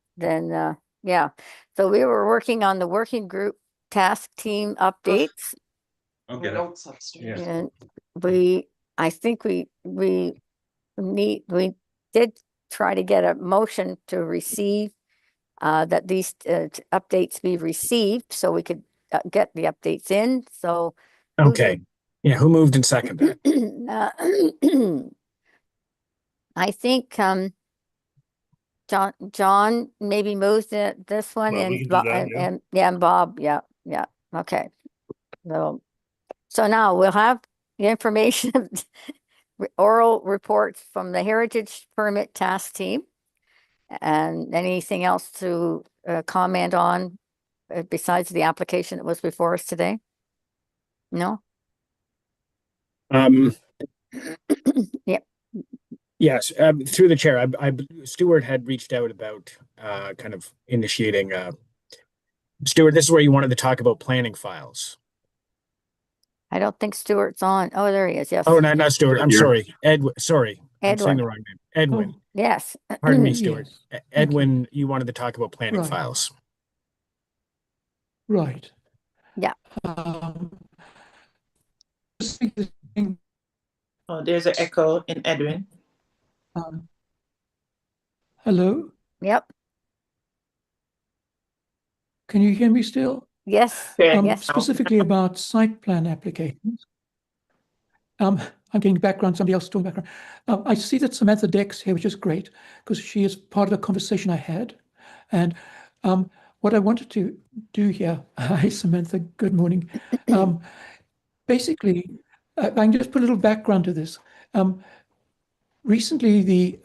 yeah. So we were working on the working group task team updates. Okay. Yeah. And I think we did try to get a motion to receive, that these updates be received so we could get the updates in. So who Okay. Yeah. Who moved and seconded? I think John maybe moves this one Well, we and can do that, yeah. and Bob, yeah. Okay. So now we'll have the information, oral reports from the Heritage Permit Task Team, and anything else to comment on besides the application that was before us today? No? Yeah. Yes, through the chair, Stuart had reached out about kind of initiating. Stuart, this is where you wanted to talk about planning files. I don't think Stuart's on. Oh, there he is. Yes. Oh, no, not Stuart. I'm Here. sorry. Edwin. Sorry, I'm saying Edwin. the wrong name. Edwin. Oh, Yes. Pardon me, Stuart. yes. Thank Edwin, you wanted to talk about planning Right. files. Right. Yeah. Just think this thing, Oh, there's an echo in Edwin. hello? Yep. Can you hear me still? Yes. Okay. Yes. Specifically about site plan applications. I'm getting background, somebody else talking background. I see that Samantha Deck's here, which is great, because she is part of the conversation I had. And what I wanted to do here, hi Samantha, good morning. Basically, I can just put a little background to this. Recently, the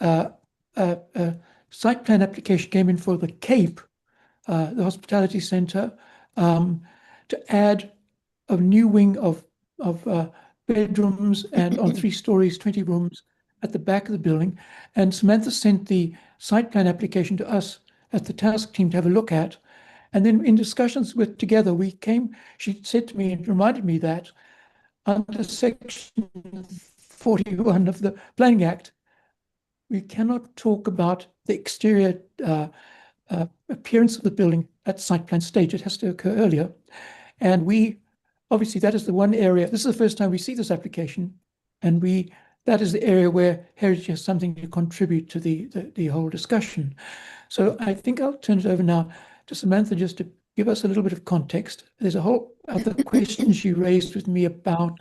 site plan application came in for the Cape, the hospitality center, to add a new wing of bedrooms and on 3 stories, 20 rooms at the back of the building. And Samantha sent the site plan application to us at the task team to have a look at. And then in discussions together, she said to me and reminded me that under section 41 of the Planning Act, we cannot talk about the exterior appearance of the building at site plan stage. It has to occur earlier. And obviously that is the one area, this is the first time we see this application, and that is the area where Heritage has something to contribute to the whole discussion. So I think I'll turn it over now to Samantha just to give us a little bit of context. There's a whole other question she raised with me about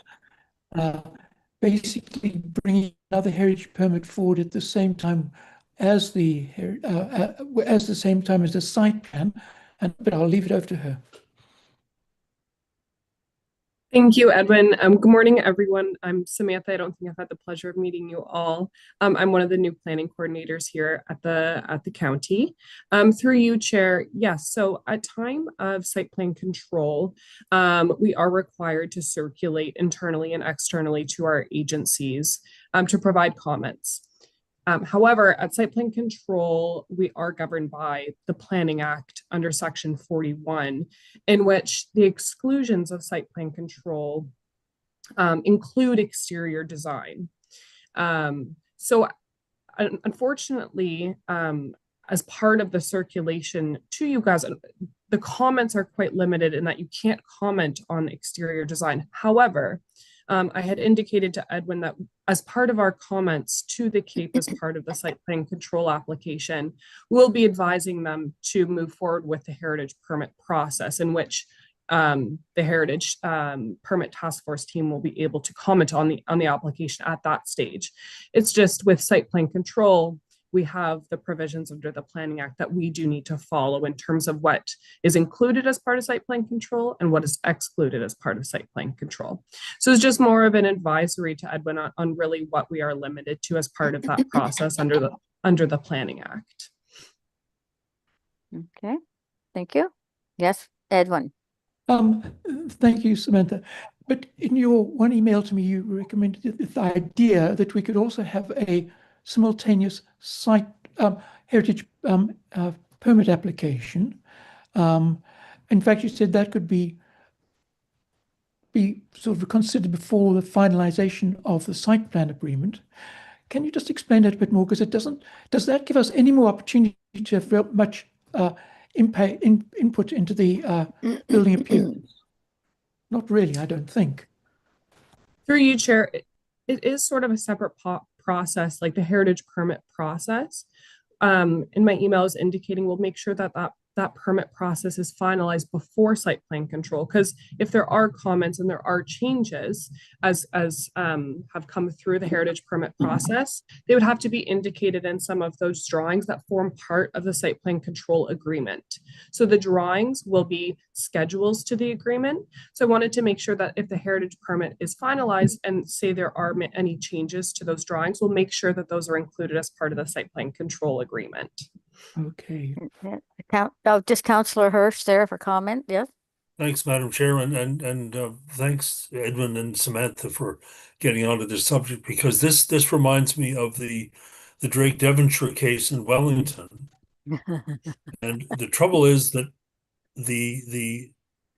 basically bringing another heritage permit forward at the same time as the site plan, but I'll leave it over to her. Thank you, Edwin. Good morning, everyone. I'm Samantha. I don't think I've had the pleasure of meeting you all. I'm one of the new planning coordinators here at the county. Through you, Chair. Yes. So at time of site plan control, we are required to circulate internally and externally to our agencies to provide comments. However, at site plan control, we are governed by the Planning Act under section 41, in which the exclusions of site plan control include exterior design. So unfortunately, as part of the circulation to you guys, the comments are quite limited in that you can't comment on exterior design. However, I had indicated to Edwin that as part of our comments to the Cape as part of the site plan control application, we'll be advising them to move forward with the heritage permit process, in which the heritage permit task force team will be able to comment on the application at that stage. It's just with site plan control, we have the provisions under the Planning Act that we do need to follow in terms of what is included as part of site plan control and what is excluded as part of site plan control. So it's just more of an advisory to Edwin on really what we are limited to as part of that process under the Planning Act. Okay, thank you. Yes, Edwin. Thank you, Samantha. But in your one email to me, you recommended the idea that we could also have a simultaneous site heritage permit application. In fact, you said that could be sort of considered before the finalization of the site plan agreement. Can you just explain that a bit more? Because it doesn't. Does that give us any more opportunity to have real much input into the building appearance? Not really, I don't think. Through you, Chair, it is sort of a separate process, like the heritage permit process. In my emails indicating we'll make sure that that permit process is finalized before site plan control, because if there are comments and there are changes as have come through the heritage permit process, they would have to be indicated in some of those drawings that form part of the site plan control agreement. So the drawings will be schedules to the agreement. So I wanted to make sure that if the heritage permit is finalized and say there are any changes to those drawings, we'll make sure that those are included as part of the site plan control agreement. Okay. Just Councillor Hirsch there for comment. Yes. Thanks, Madam Chair, and thanks, Edwin and Samantha, for getting onto this subject, because this reminds me of the Drake Devonshire case in Wellington. And the trouble is that the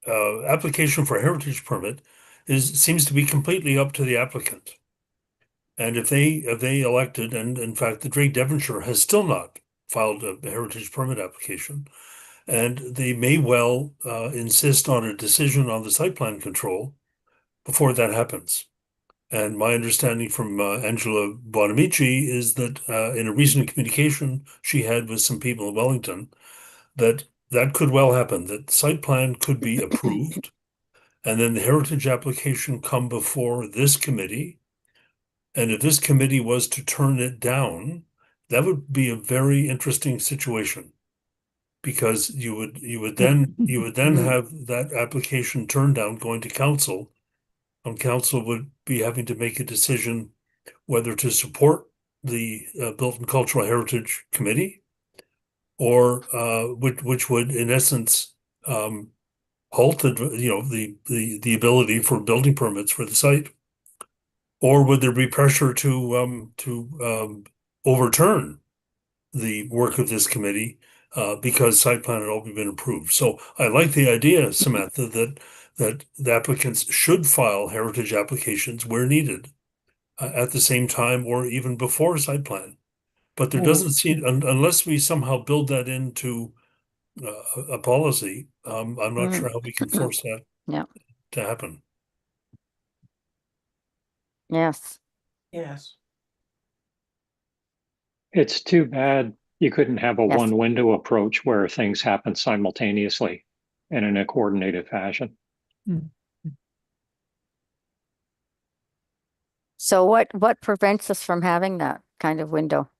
application for a heritage permit seems to be completely up to the applicant. And if they elected, and in fact, the Drake Devonshire has still not filed a heritage permit application, and they may well insist on a decision on the site plan control before that happens. And my understanding from Angela Bonamici is that in a recent communication she had with some people in Wellington, that could well happen, that the site plan could be approved, and then the heritage application come before this committee. And if this committee was to turn it down, that would be a very interesting situation, because you would then have that application turned down going to council, and council would be having to make a decision whether to support the Built and Cultural Heritage Committee, or which would in essence halt the ability for building permits for the site, or would there be pressure to overturn the work of this committee because site plan had already been approved. So I like the idea, Samantha, that the applicants should file heritage applications where needed at the same time or even before site plan. But there doesn't seem, unless we somehow build that into a policy, I'm not sure how we can force that to happen. Yes. Yes. It's too bad you couldn't have a one window approach where things happen simultaneously and in a coordinated fashion. So what prevents us from having that kind of window?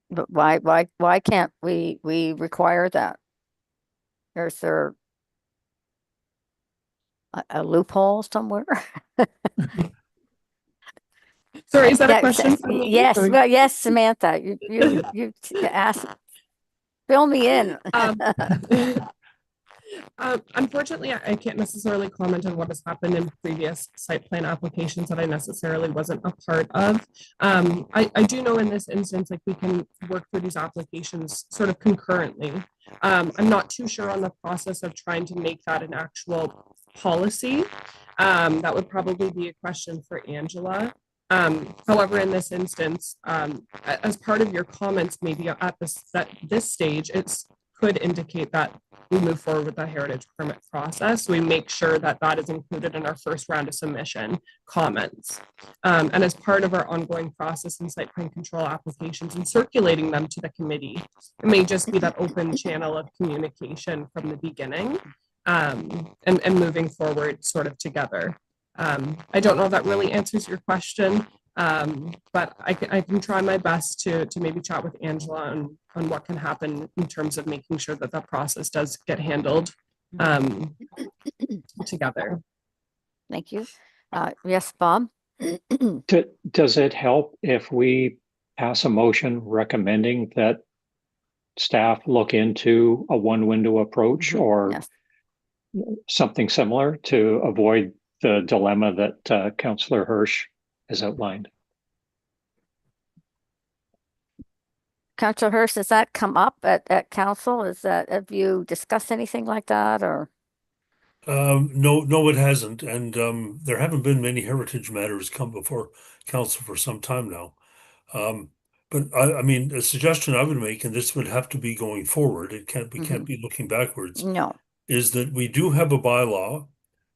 But why can't we require that? Is there a loophole somewhere? Sorry, is that a question for me? Yes, well, yes, Samantha, you asked, fill me in. Unfortunately, I can't necessarily comment on what has happened in previous site plan applications that I necessarily wasn't a part of. I do know in this instance, like, we can work through these applications sort of concurrently. I'm not too sure on the process of trying to make that an actual policy. That would probably be a question for Angela. However, in this instance, as part of your comments, maybe at this stage, it could indicate that we move forward with the heritage permit process. We make sure that that is included in our first round of submission comments. And as part of our ongoing process in site plan control applications and circulating them to the committee, it may just be that open channel of communication from the beginning, and moving forward sort of together. I don't know if that really answers your question, but I can try my best to maybe chat with Angela on what can happen in terms of making sure that that process does get handled together. Thank you. Yes, Bob? Does it help if we pass a motion recommending that staff look into a one window approach or Yes. something similar to avoid the dilemma that Councillor Hirsch has outlined? Councillor Hirsch, has that come up at council? Have you discussed anything like that or? No, it hasn't. And there haven't been many heritage matters come before council for some time now. But I mean, a suggestion I would make, and this would have to be going forward, we can't be looking backwards, No. is that we do have a bylaw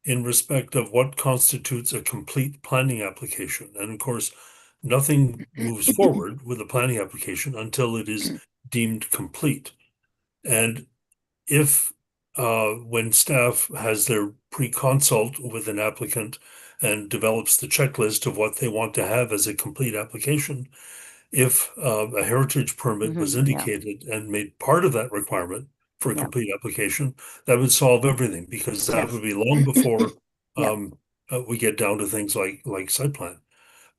in respect of what constitutes a complete planning application. And of course, nothing moves forward with a planning application until it is deemed complete. And if when staff has their pre-consult with an applicant and develops the checklist of what they want to have as a complete application, if a heritage permit was indicated and made part of that requirement for a complete application, that would solve everything, because that would be long before we get down to things like site plan.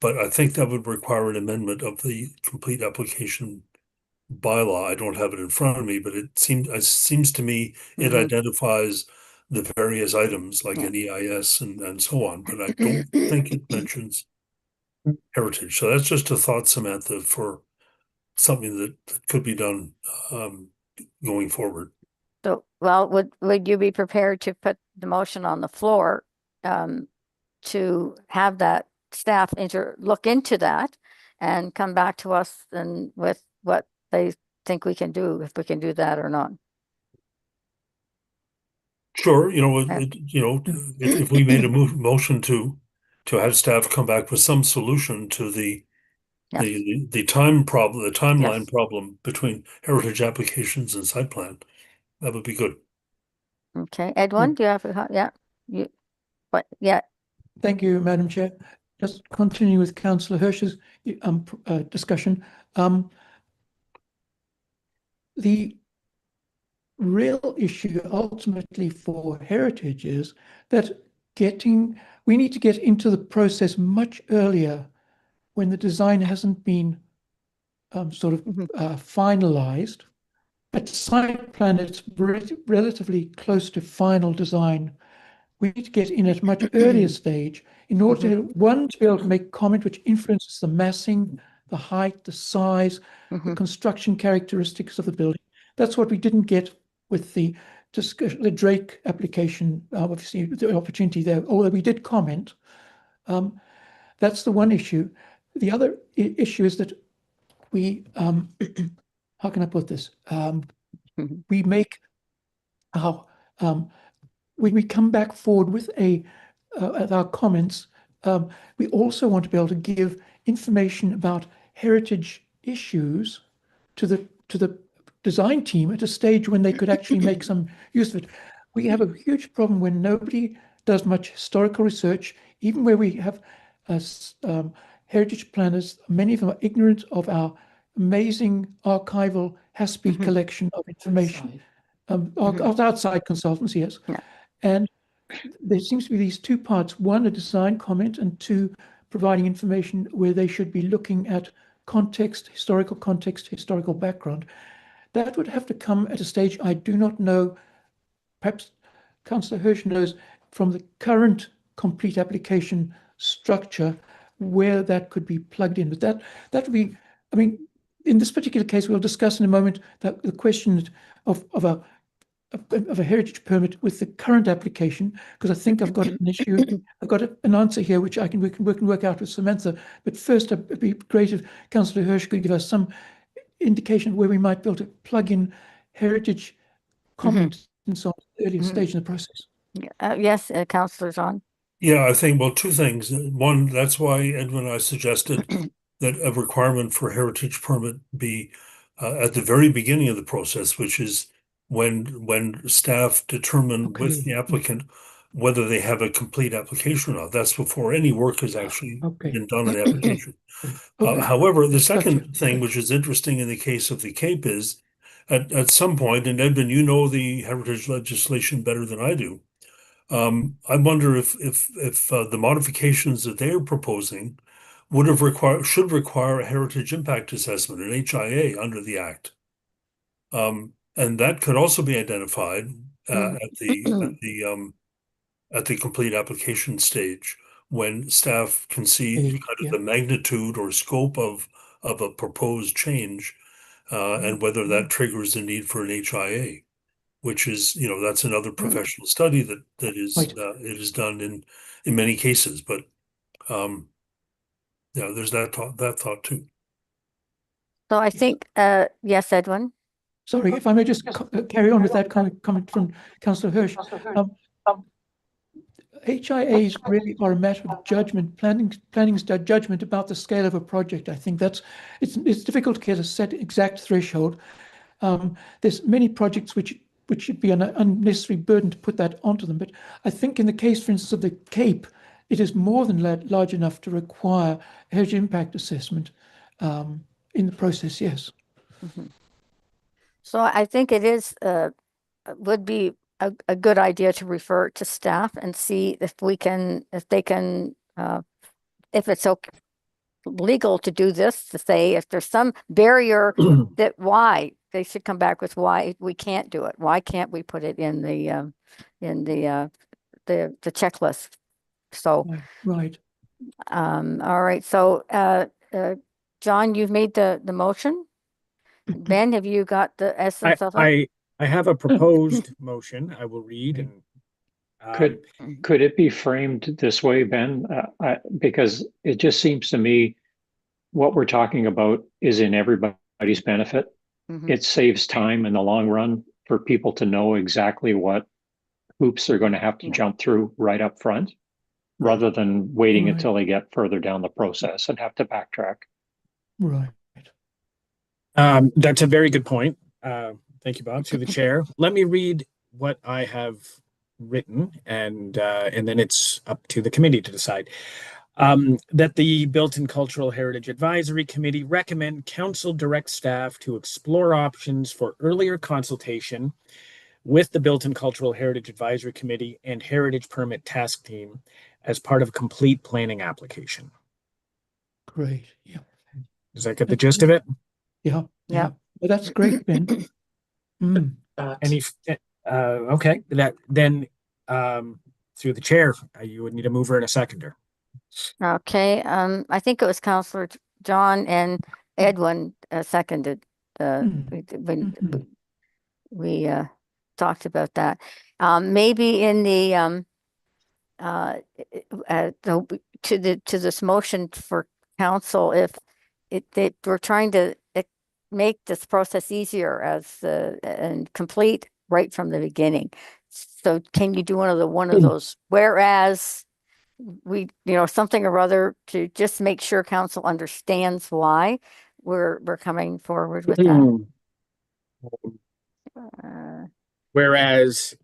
But I think that would require an amendment of the complete application bylaw. I don't have it in front of me, but it seems to me it identifies the various items like an EIS and so on, but I don't think it mentions heritage. So that's just a thought, Samantha, for something that could be done going forward. So, well, would you be prepared to put the motion on the floor to have that staff look into that and come back to us and with what they think we can do, if we can do that or not? Sure, if we made a motion to have staff come back with some solution to the timeline problem between heritage applications and site plan, that would be good. Okay, Edwin, do you have Thank you, Madam Chair. Just continue with Councillor Hirsch's discussion. The real issue ultimately for heritage is that we need to get into the process much earlier when the design hasn't been finalized. At site plan, it's relatively close to final design. We need to get in at a much earlier stage in order to be able to make comment which influences the massing, the height, the size, the construction characteristics of the building. That's what we didn't get with the Drake application. Obviously, the opportunity there, although we did comment. That's the one issue. The other issue is that we, how can I put this? We make when we come back forward with our comments, we also want to be able to give information about heritage issues to the design team at a stage when they could actually make some use of it. We have a huge problem when nobody does much historical research, even where we have heritage planners. Many of them are ignorant of our amazing archival HASPE collection of information, of outside consultants, yes. Yeah. And there seems to be these two parts: one, a design comment, and two, providing information where they should be looking at context, historical background. That would have to come at a stage I do not know. Perhaps Councillor Hirsch knows from the current complete application structure where that could be plugged in. But that would be, I mean, in this particular case, we'll discuss in a moment that the question of a heritage permit with the current application, because I think I've got an issue. I've got an answer here which we can work out with Samantha. But first, it'd be great if Councillor Hirsch could give us some indication of where we might be able to plug in heritage comments and so on at the earlier stage in the process. Yes, Councillor John. Yeah, I think, well, two things. One, that's why Edwin and I suggested that a requirement for heritage permit be at the very beginning of the process, which is when staff determine with the applicant whether they have a complete application or not. That's before any work has actually been done on the application. However, the second thing, which is interesting in the case of the Cape, is at some point, and Edwin, you know the heritage legislation better than I do. I wonder if the modifications that they are proposing should require a heritage impact assessment, an HIA, under the Act. And that could also be identified at the complete application stage when staff can see kind of the magnitude or scope of a proposed change, and whether that triggers the need for an HIA, which is, that's another professional study that is Right. it is done in many cases, but there's that thought too. So I think, yes, Edwin? Sorry, if I may just carry on with that comment from Councillor Hirsch. HIAs really are a matter of judgment, planning's judgment about the scale of a project. I think it's difficult to get a set exact threshold. There's many projects which should be an unnecessary burden to put that onto them. But I think in the case, for instance, of the Cape, it is more than large enough to require a heritage impact assessment in the process, yes. Mm-hmm. So I think it would be a good idea to refer to staff and see if they can, if it's legal to do this, to say if there's some barrier that why they should come back with why we can't do it. Why can't we put it in the checklist? So right. All right. So John, you've made the motion. Ben, have you got the essence of it? I have a proposed motion. I will read and could it be framed this way, Ben? Because it just seems to me what we're talking about is in everybody's benefit. Mm-hmm. It saves time in the long run for people to know exactly what hoops they're going to have to jump through right up front, rather than waiting until they get further down the process and have to backtrack. Right. That's a very good point. Thank you, Bob. To the chair. Let me read what I have written, and then it's up to the committee to decide. That the Built-in Cultural Heritage Advisory Committee recommend council direct staff to explore options for earlier consultation with the Built-in Cultural Heritage Advisory Committee and Heritage Permit Task Team as part of a complete planning application. Great. Yeah. Does that get the gist of it? Yeah. Well, that's great, Ben. Okay. That then through the chair, you would need a mover and a seconder. Okay. I think it was Councillor John and Edwin seconded. We talked about that. Maybe in the to this motion for council, if we're trying to make this process easier and complete right from the beginning. So can you do one of those? Whereas we, something or other to just make sure council understands why we're coming forward with that. Whereas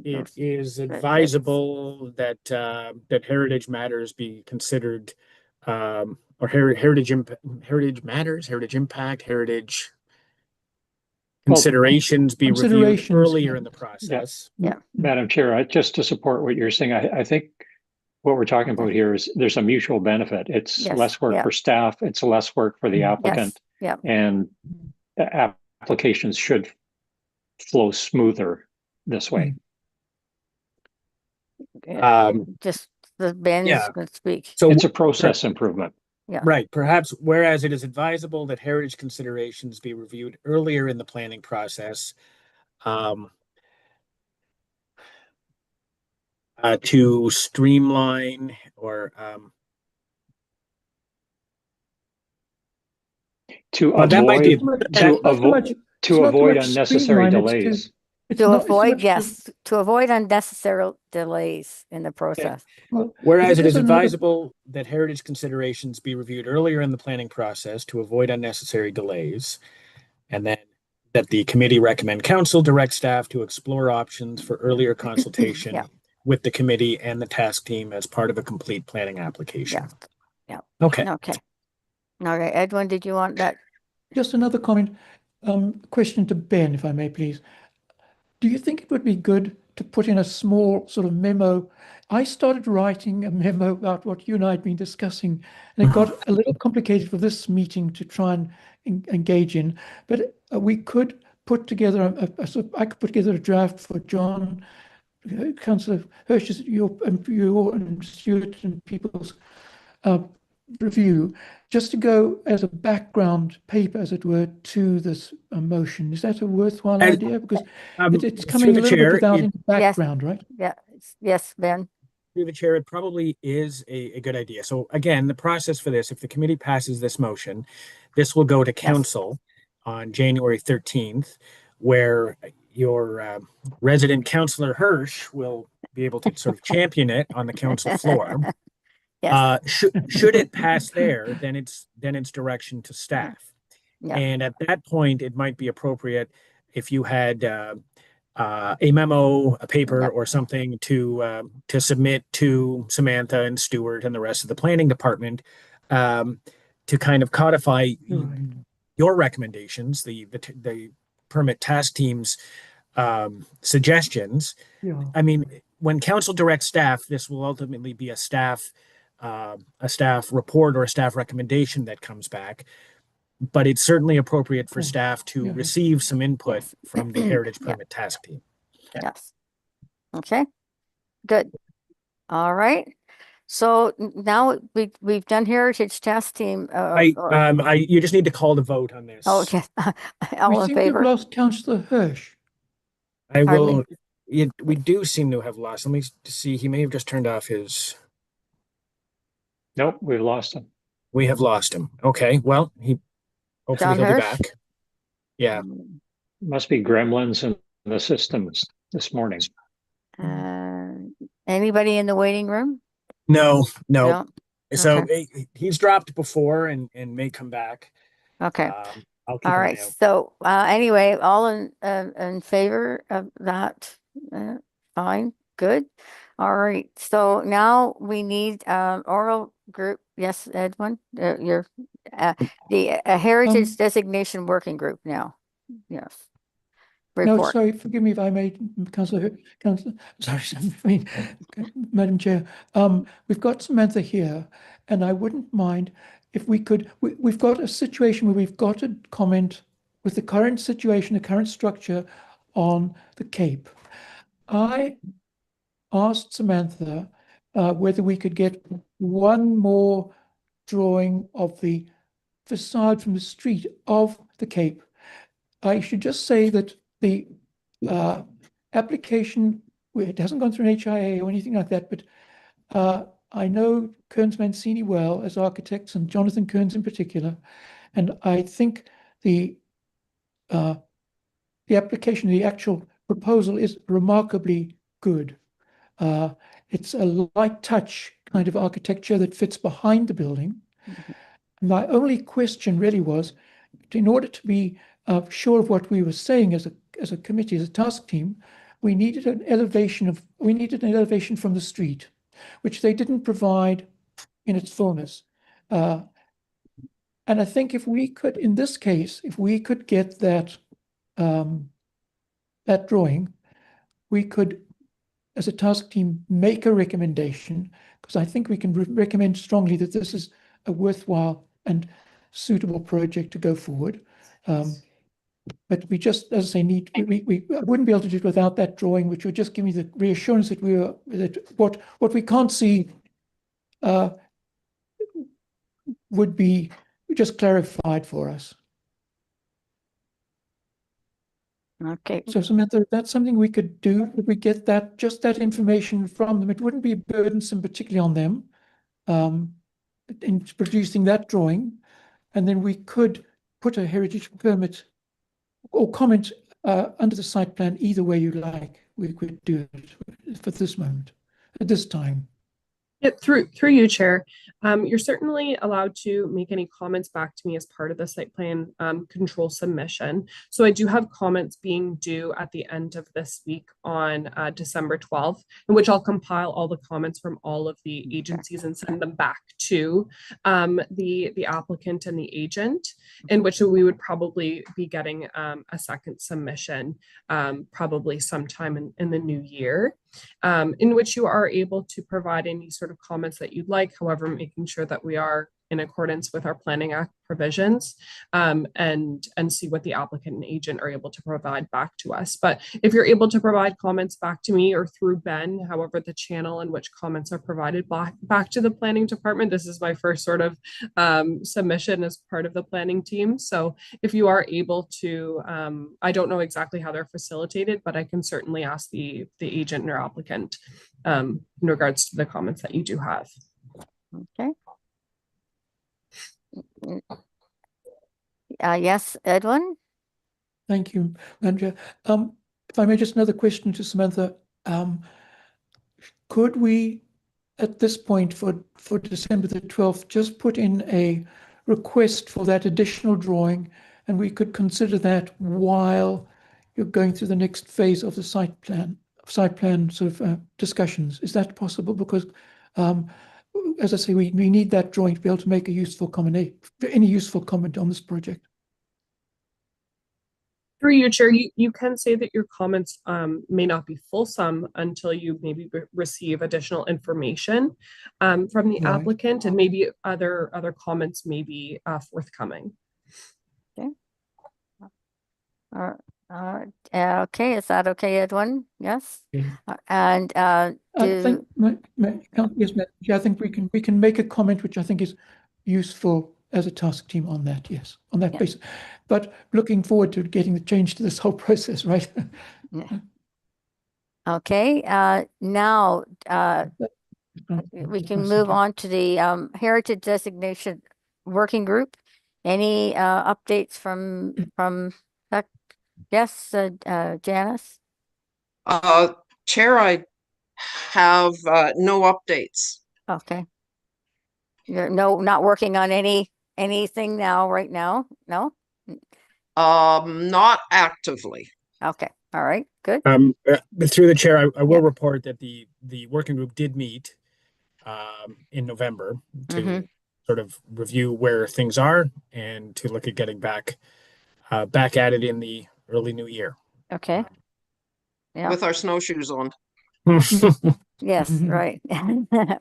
it is advisable that that heritage matters be considered, or heritage impact, heritage considerations be reviewed earlier in the process. Yeah. Madam Chair, just to support what you're saying, I think what we're talking about here is there's a mutual benefit. It's less work for staff. It's less work for the applicant. Yes. And applications should flow smoother this way. Just the Ben's going to speak. So it's a process improvement. Yeah. Right. Perhaps, whereas it is advisable that heritage considerations be reviewed earlier in the planning process, to streamline or to avoid unnecessary delays. To avoid unnecessary delays in the process. Well, whereas it is advisable that heritage considerations be reviewed earlier in the planning process to avoid unnecessary delays, and then that the committee recommend council direct staff to explore options for earlier consultation with the committee and the task team as part of a complete planning application. Yeah. Okay. Okay. Edwin, did you want that? Just another comment, question to Ben, if I may, please. Do you think it would be good to put in a small sort of memo I started writing a memo about what you and I had been discussing, and it got a little complicated for this meeting to try and engage in. But we could put together I could put together a draft for John, Councillor Hirsch, your and Stuart and people's review, just to go as a background paper, as it were, to this motion. Is that a worthwhile idea? Because it's coming a little bit without any background, right? Yeah. Yes, Ben. Through the chair, it probably is a good idea. So again, the process for this, if the committee passes this motion, this will go to council on January 13th, where your resident councillor Hirsch will be able to sort of champion it on the council floor. Yes. Should it pass there, then it's direction to staff. Yeah. And at that point, it might be appropriate if you had a memo, a paper, or something to submit to Samantha and Stuart and the rest of the planning department to kind of codify your recommendations, the permit task team's suggestions. Yeah. I mean, when council directs staff, this will ultimately be a staff report or a staff recommendation that comes back. But it's certainly appropriate for staff to receive some input from the Heritage Permit Task Team. Yes. Okay. Good. All right. So now we've done Heritage Task Team. You just need to call the vote on this. Oh, okay. All in favor? We've lost Councillor Hirsch. I will. We do seem to have lost. Let me see. He may have just turned off his. Nope, we've lost him. We have lost him. Okay. Well, hopefully he'll be back. Yeah. Must be gremlins in the systems this morning. Anybody in the waiting room? No. So Okay. he's dropped before and may come back. Okay. I'll keep All an right. eye out. So anyway, all in favor of that? Fine. Good. All right. So now we need oral group. Yes, Edwin, you're the Heritage Designation Working Group now. Yes. No, Report. sorry, forgive me if I made Councillor, sorry, I mean, Madam Chair. We've got Samantha here, and I wouldn't mind if we could, we've got a situation where we've got to comment with the current situation, the current structure on the Cape. I asked Samantha whether we could get one more drawing of the facade from the street of the Cape. I should just say that the application, it hasn't gone through an HIA or anything like that, but I know Kearns Mancini well as architects, and Jonathan Kearns in particular, and I think the application, the actual proposal is remarkably good. It's a light touch kind of architecture that fits behind the building. My only question really was, in order to be sure of what we were saying as a committee, as a task team, we needed an elevation from the street, which they didn't provide in its fullness. And I think if we could, in this case, if we could get that that drawing, we could, as a task team, make a recommendation, because I think we can recommend strongly that this is a worthwhile and suitable project to go forward. But we just, as I say, we wouldn't be able to do it without that drawing, which would just give me the reassurance that that what we can't see would be just clarified for us. Okay. So Samantha, that's something we could do. If we get that, just that information from them, it wouldn't be burdensome, particularly on them, in producing that drawing, and then we could put a heritage permit or comment under the site plan either way you like. We could do it for this moment, at this time. Yeah, through you, Chair. You're certainly allowed to make any comments back to me as part of the site plan control submission. So I do have comments being due at the end of this week on December 12th, in which I'll compile all the comments from all of the agencies and send them back to the applicant and the agent, in which we would probably be getting a second submission probably sometime in the new year. In which you are able to provide any sort of comments that you'd like, however, making sure that we are in accordance with our Planning Act provisions, and see what the applicant and agent are able to provide back to us. But if you're able to provide comments back to me or through Ben, however the channel in which comments are provided back to the planning department, this is my first sort of submission as part of the planning team. So if you are able to, I don't know exactly how they're facilitated, but I can certainly ask the agent or applicant in regards to the comments that you do have. Okay. Yes, Edwin? Thank you, Manager. If I may, just another question to Samantha. Could we, at this point for December the 12th, just put in a request for that additional drawing, and we could consider that while you're going through the next phase of the site plan sort of discussions? Is that possible? Because as I say, we need that drawing to be able to make a useful comment, any useful comment on this project. Through you, Chair, you can say that your comments may not be fulsome until you maybe receive additional information from the Right. applicant, and maybe other comments may be forthcoming. Okay. Okay, is that okay, Edwin? Yes. And I think, yes, Madam Chair, I think we can make a comment which I think is useful as a task team on that. Yes, on that basis. But looking forward to getting the change to this whole process, right? Yeah. Okay. Now we can move on to the Heritage Designation Working Group. Any updates from that? Yes, Janice? Chair, I have no updates. Okay. You're not working on anything now, right now? No? Not actively. Okay. All right. Good. Through the chair, I will report that the working group did meet in November to sort of review where things are and to look at getting back at it in the early new year. Okay. Yeah. With our snowshoes on. Yes, right.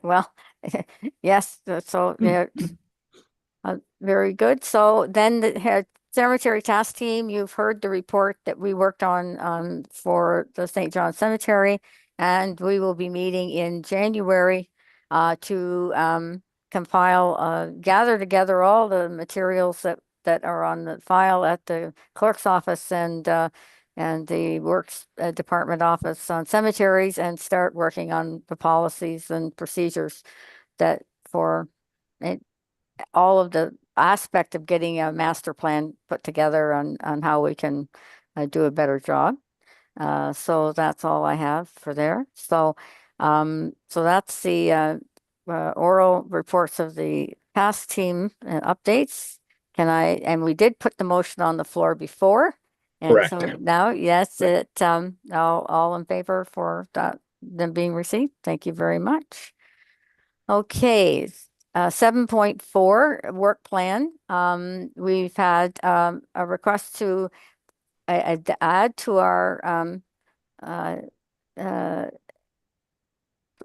Well, yes, so yeah, very good. So then the cemetery task team, you've heard the report that we worked on for the St. John Cemetery, and we will be meeting in January to compile, gather together all the materials that are on the file at the clerk's office and the works department office on cemeteries, and start working on the policies and procedures that for all of the aspect of getting a master plan put together on how we can do a better job. So that's all I have for there. So so that's the oral reports of the task team updates. And we did put the motion on the floor before. And Correct. so now, yes, all in favor for them being received. Thank you very much. Okay, 7.4 work plan. We've had a request to add to our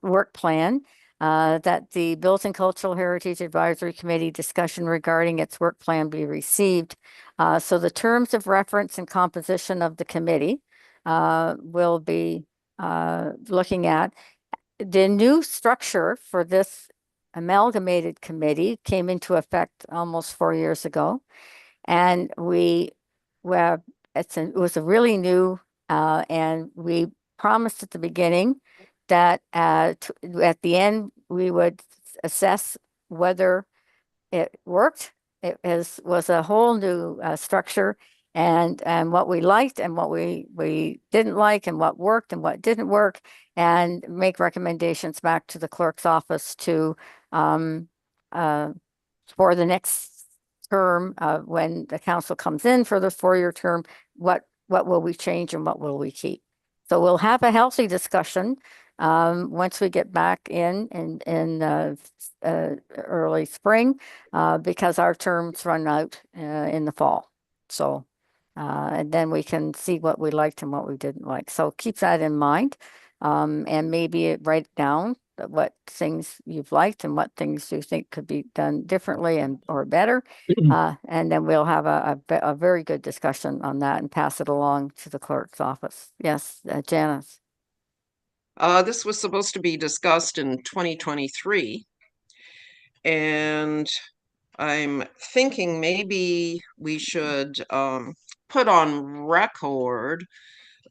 work plan that the Built-in Cultural Heritage Advisory Committee discussion regarding its work plan be received. So the terms of reference and composition of the committee will be looking at. The new structure for this amalgamated committee came into effect almost 4 years ago. And it was a really new, and we promised at the beginning that at the end, we would assess whether it worked. It was a whole new structure, and what we liked and what we didn't like and what worked and what didn't work, and make recommendations back to the clerk's office to for the next term, when the council comes in for the 4-year term, what will we change and what will we keep? So we'll have a healthy discussion once we get back in early spring, because our terms run out in the fall. So and then we can see what we liked and what we didn't like. So keep that in mind, and maybe write down what things you've liked and what things you think could be done differently and or better. And then we'll have a very good discussion on that and pass it along to the clerk's office. Yes, Janice. This was supposed to be discussed in 2023, and I'm thinking maybe we should put on record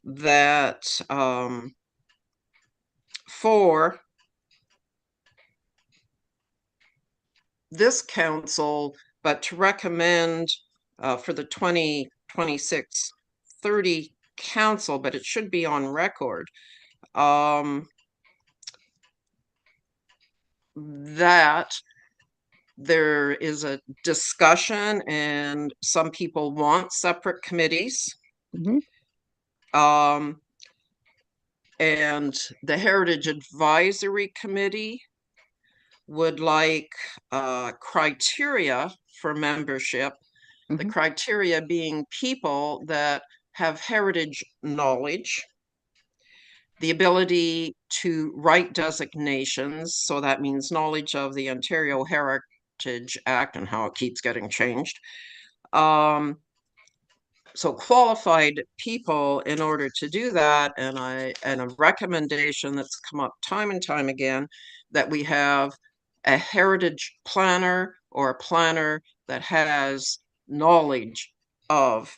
that for this council, but to recommend for the 2026-30 council, but it should be on record, that there is a discussion and some people want separate committees. And the Heritage Advisory Committee would like criteria for membership, the criteria being people that have heritage knowledge, the ability to write designations, so that means knowledge of the Ontario Heritage Act and how it keeps getting changed. So qualified people in order to do that, and a recommendation that's come up time and time again, that we have a heritage planner or a planner that has knowledge of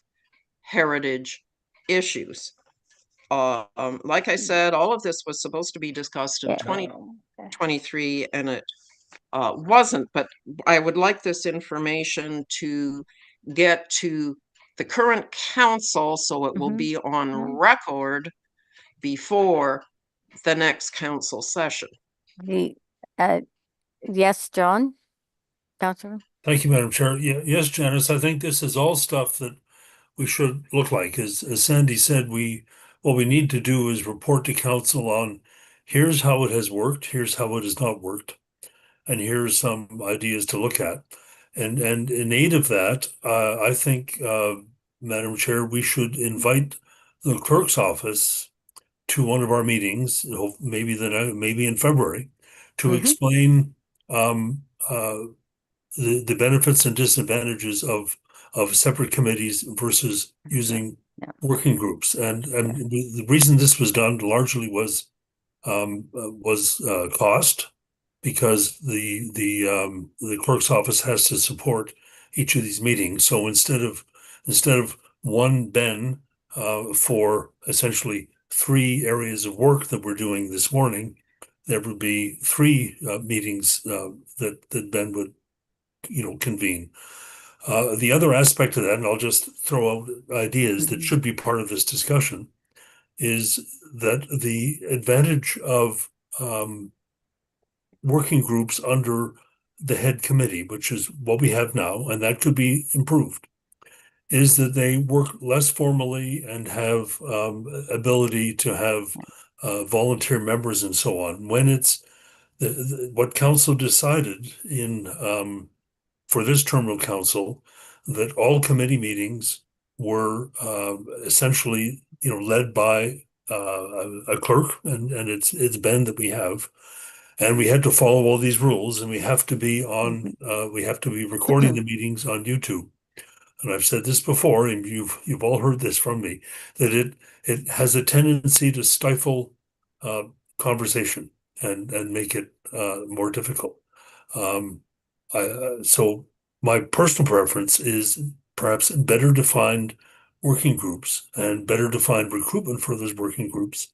heritage issues. Like I said, all of this was supposed to be discussed in 2023 and it wasn't, but I would like this information to get to the current council so it will be on record before the next council session. Yes, John? Councilor? Thank you, Madam Chair. Yeah, yes, Janice, I think this is all stuff that we should look like. As Sandy said, what we need to do is report to council on here's how it has worked, here's how it has not worked, and here's some ideas to look at. And in aid of that, I think, Madam Chair, we should invite the clerk's office to one of our meetings, maybe in February, to explain the benefits and disadvantages of separate committees versus using working groups. And the reason this was done largely was cost, because the clerk's office has to support each of these meetings. So instead of one Ben for essentially 3 areas of work that we're doing this morning, there would be 3 meetings that Ben would convene. The other aspect of that, and I'll just throw out ideas that should be part of this discussion, is that the advantage of working groups under the head committee, which is what we have now, and that could be improved, is that they work less formally and have ability to have volunteer members and so on. When it's what council decided in for this term of council, that all committee meetings were essentially led by a clerk, and it's Ben that we have. And we had to follow all these rules, and we have to be on. We have to be recording the meetings on YouTube. And I've said this before, and you've all heard this from me, that it has a tendency to stifle conversation and make it more difficult. So my personal preference is perhaps better defined working groups and better defined recruitment for those working groups.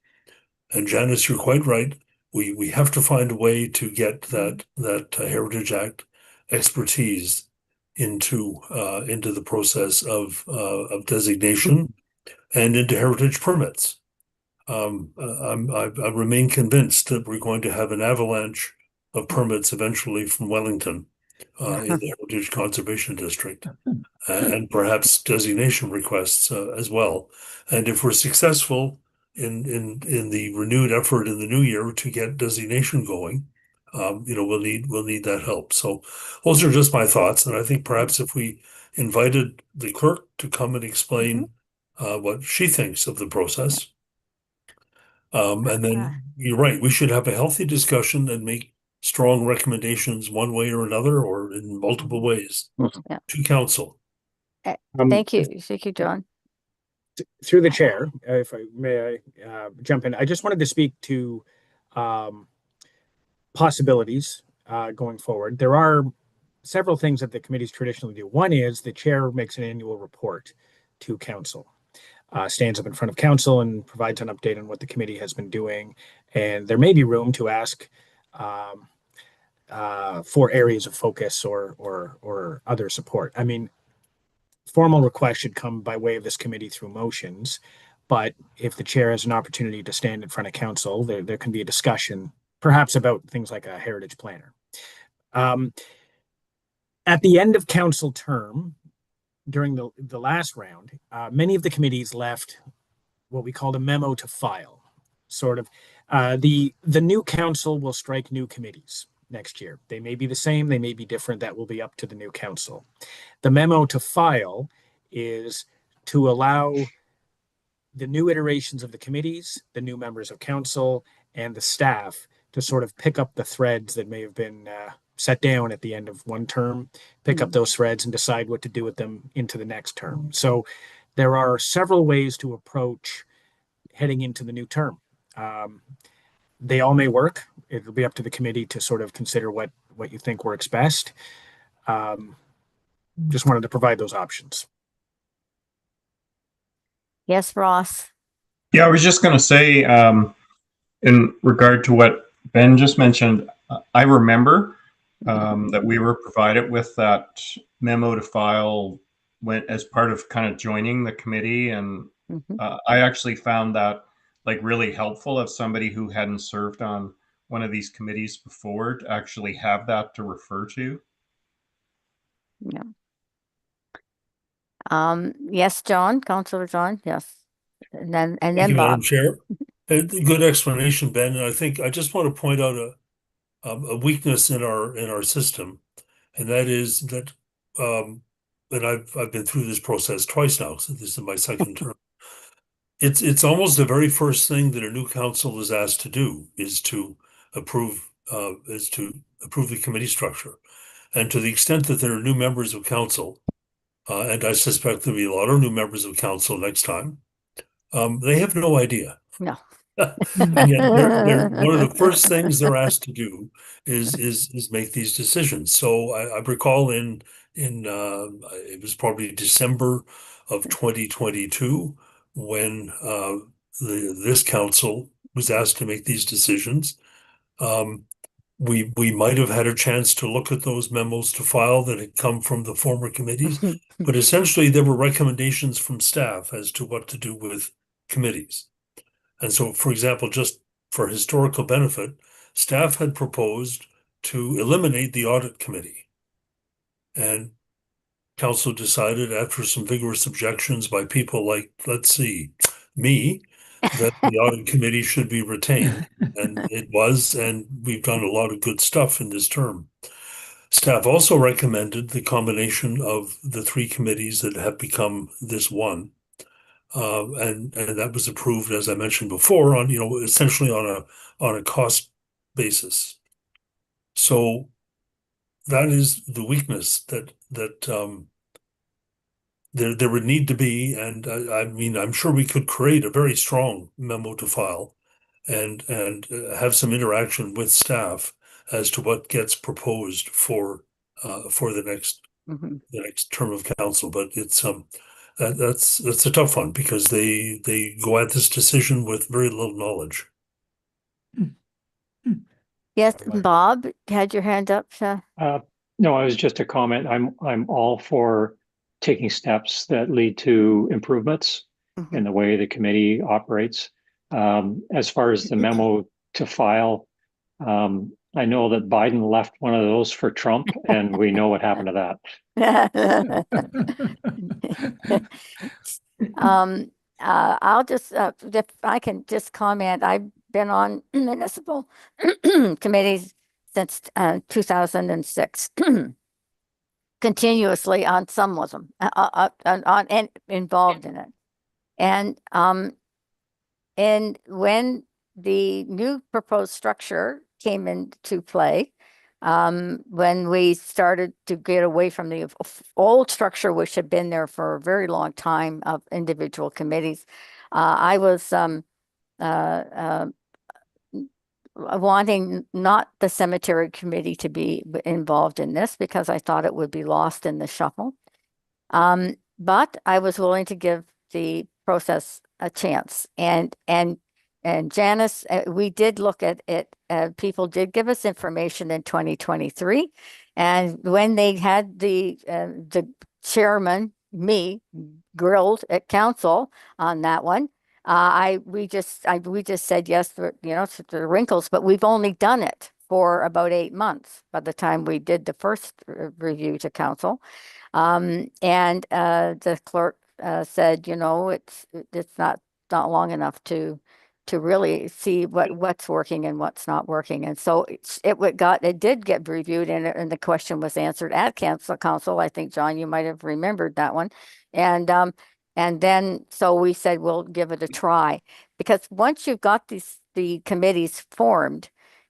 And Janice, you're quite right. We have to find a way to get that Heritage Act expertise into the process of designation and into heritage permits. I remain convinced that we're going to have an avalanche of permits eventually from Wellington in the Heritage Conservation District, and perhaps designation requests as well. And if we're successful in the renewed effort in the new year to get designation going, we'll need that help. So those are just my thoughts, and I think perhaps if we invited the clerk to come and explain what she thinks of the process. And then you're right, we should have a healthy discussion and make strong recommendations one way or another, or in multiple ways to council. Thank you. Thank you, John. Through the chair, if I may jump in, I just wanted to speak to possibilities going forward. There are several things that the committees traditionally do. One is the chair makes an annual report to council. Stands up in front of council and provides an update on what the committee has been doing. And there may be room to ask for areas of focus or other support. I mean, formal requests should come by way of this committee through motions. But if the chair has an opportunity to stand in front of council, there can be a discussion, perhaps about things like a heritage planner. At the end of council term, during the last round, many of the committees left what we called a memo to file. Sort of, the new council will strike new committees next year. They may be the same, they may be different. That will be up to the new council. The memo to file is to allow the new iterations of the committees, the new members of council, and the staff to sort of pick up the threads that may have been set down at the end of one term, pick up those threads and decide what to do with them into the next term. So there are several ways to approach heading into the new term. They all may work. It'll be up to the committee to sort of consider what you think works best. Just wanted to provide those options. Yes, Ross. Yeah, I was just going to say, in regard to what Ben just mentioned, I remember that we were provided with that memo to file as part of kind of joining the committee. And I actually found that like really helpful as somebody who hadn't served on one of these committees before to actually have that to refer to. Yeah. Yes, John, Councillor John, yes. And then Thank you, Bob. Madam Chair. Good explanation, Ben. And I think I just want to point out a weakness in our system, and that is that, and I've been through this process twice now, so this is my second term. It's almost the very first thing that a new council is asked to do is to approve the committee structure, and to the extent that there are new members of council, and I suspect there'll be a lot of new members of council next time, they have no idea. No. And yet they're one of the first things they're asked to do is make these decisions. So I recall in it was probably December of 2022 when this council was asked to make these decisions. We might have had a chance to look at those memos to file that had come from the former committees, but essentially there were recommendations from staff as to what to do with committees. And so, for example, just for historical benefit, staff had proposed to eliminate the audit committee. And council decided, after some vigorous objections by people like, let's see, me, that the audit committee should be retained. And it was, and we've done a lot of good stuff in this term. Staff also recommended the combination of the three committees that have become this one. And that was approved, as I mentioned before, on essentially on a cost basis. So that is the weakness that there would need to be, and I mean, I'm sure we could create a very strong memo to file, and have some interaction with staff as to what gets proposed for the next term of council. But it's that's a tough one because they go at this decision with very little knowledge. Yes, Bob, had your hand up. No, it was just a comment. I'm all for taking steps that lead to improvements Mhm. in the way the committee operates. As far as the memo to file, I know that Biden left one of those for Trump, and we know what happened to that. I'll just, if I can just comment, I've been on municipal committees since 2006, continuously on some of them, and involved in it. And when the new proposed structure came into play, when we started to get away from the old structure, which had been there for a very long time of individual committees, I was wanting not the cemetery committee to be involved in this because I thought it would be lost in the shuffle. But I was willing to give the process a chance. And Janice, we did look at it. People did give us information in 2023, and when they had the chairman, me, grilled at council on that one, we just said yes, to the wrinkles, but we've only done it for about 8 months by the time we did the first review to council. And the clerk said, it's not long enough to really see what's working and what's not working. And so it did get reviewed, and the question was answered at council. I think, John, you might have remembered that one. And then, so we said, we'll give it a try, because once you've got the committees formed,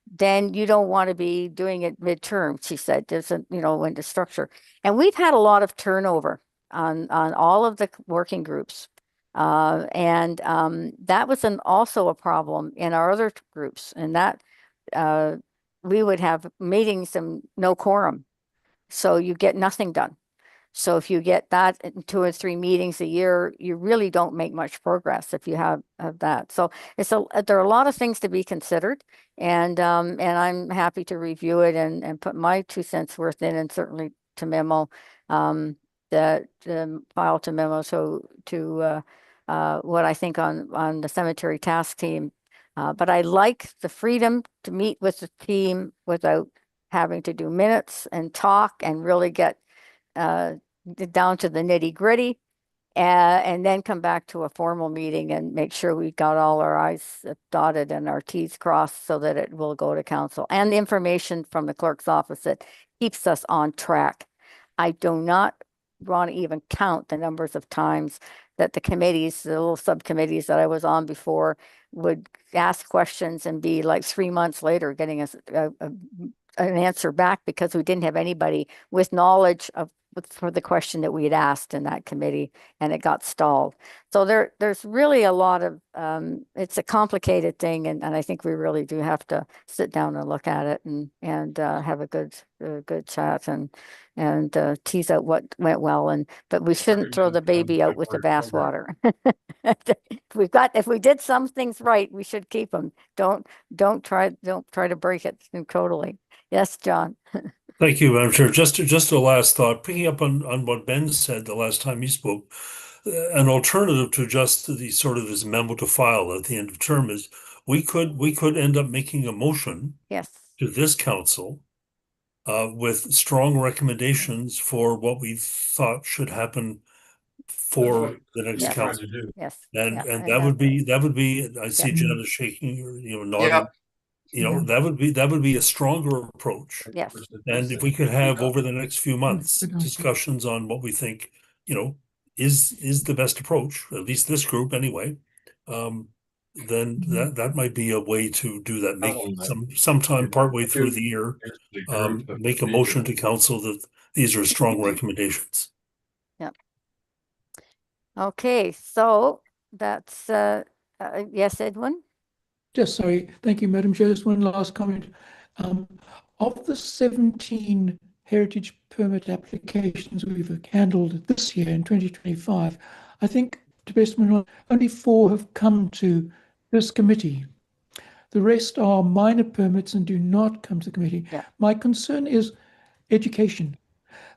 then you don't want to be doing it midterm, she said, doesn't, into structure. And we've had a lot of turnover on all of the working groups. And that was also a problem in our other groups, and that we would have meetings and no quorum. So you get nothing done. So if you get that in 2 or 3 meetings a year, you really don't make much progress if you have that. So there are a lot of things to be considered, and I'm happy to review it and put my 2 cents worth in, and certainly to memo the file to memo to what I think on the cemetery task team. But I like the freedom to meet with the team without having to do minutes and talk and really get down to the nitty gritty, and then come back to a formal meeting and make sure we got all our I's dotted and our T's crossed so that it will go to council. And the information from the clerk's office that keeps us on track. I do not want to even count the numbers of times that the committees, the little subcommittees that I was on before, would ask questions and be like 3 months later getting us an answer back because we didn't have anybody with knowledge for the question that we had asked in that committee, and it got stalled. So there's really a lot of, it's a complicated thing, and I think we really do have to sit down and look at it and have a good chat and tease out what went well, but we shouldn't throw the baby out with the bathwater. If we did some things right, we should keep them. Don't try to break it totally. Yes, John. Thank you, Madam Chair. Just a last thought, picking up on what Ben said the last time he spoke, an alternative to just the sort of this memo to file at the end of term is we could end up making a motion to this council with strong recommendations for what we thought should happen for the next council. Yes. And that would be, I see Janice shaking or nodding. That would be a stronger approach. Yes. And if we could have over the next few months discussions on what we think, is the best approach, at least this group anyway, then that might be a way to do that. Make sometime partway through the year, make a motion to council that these are strong recommendations. Yep. Okay, so that's yes, Edwin. Just sorry. Thank you, Madam Chair. Just one last comment. Of the 17 heritage permit applications we've handled this year in 2025, I think, to best of my knowledge, only 4 have come to this committee. The rest are minor permits and do not come to the committee. Yeah. My concern is education,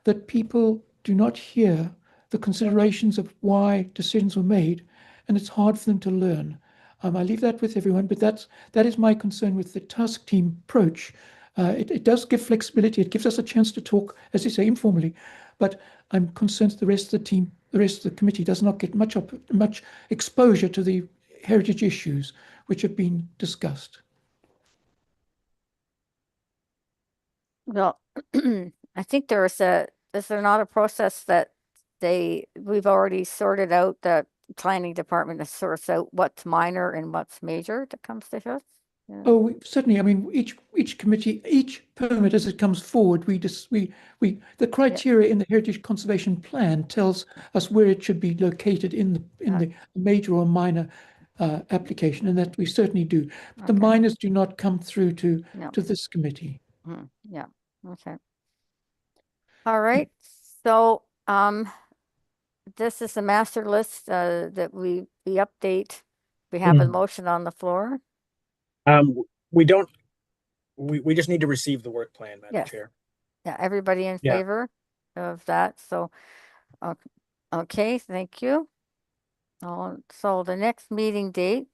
that people do not hear the considerations of why decisions were made, and it's hard for them to learn. I leave that with everyone, but that is my concern with the task team approach. It does give flexibility. It gives us a chance to talk, as you say, informally, but I'm concerned the rest of the team, the rest of the committee does not get much exposure to the heritage issues which have been discussed. Well, I think is there not a process that we've already sorted out, that planning department that sorts out what's minor and what's major that comes to us? Yeah. Oh, certainly. I mean, each committee, each permit as it comes forward, the criteria in the Heritage Conservation Plan tells us where it should be located in the major or minor application, and that we certainly do. But the minors do not come through to this committee. Yeah. Okay. All right. So this is a master list that we update. We have a motion on the floor. We don't. We just need to receive the work plan, Madam Chair. Yeah. Everybody in favor of that? So, okay. Thank you. So the next meeting date.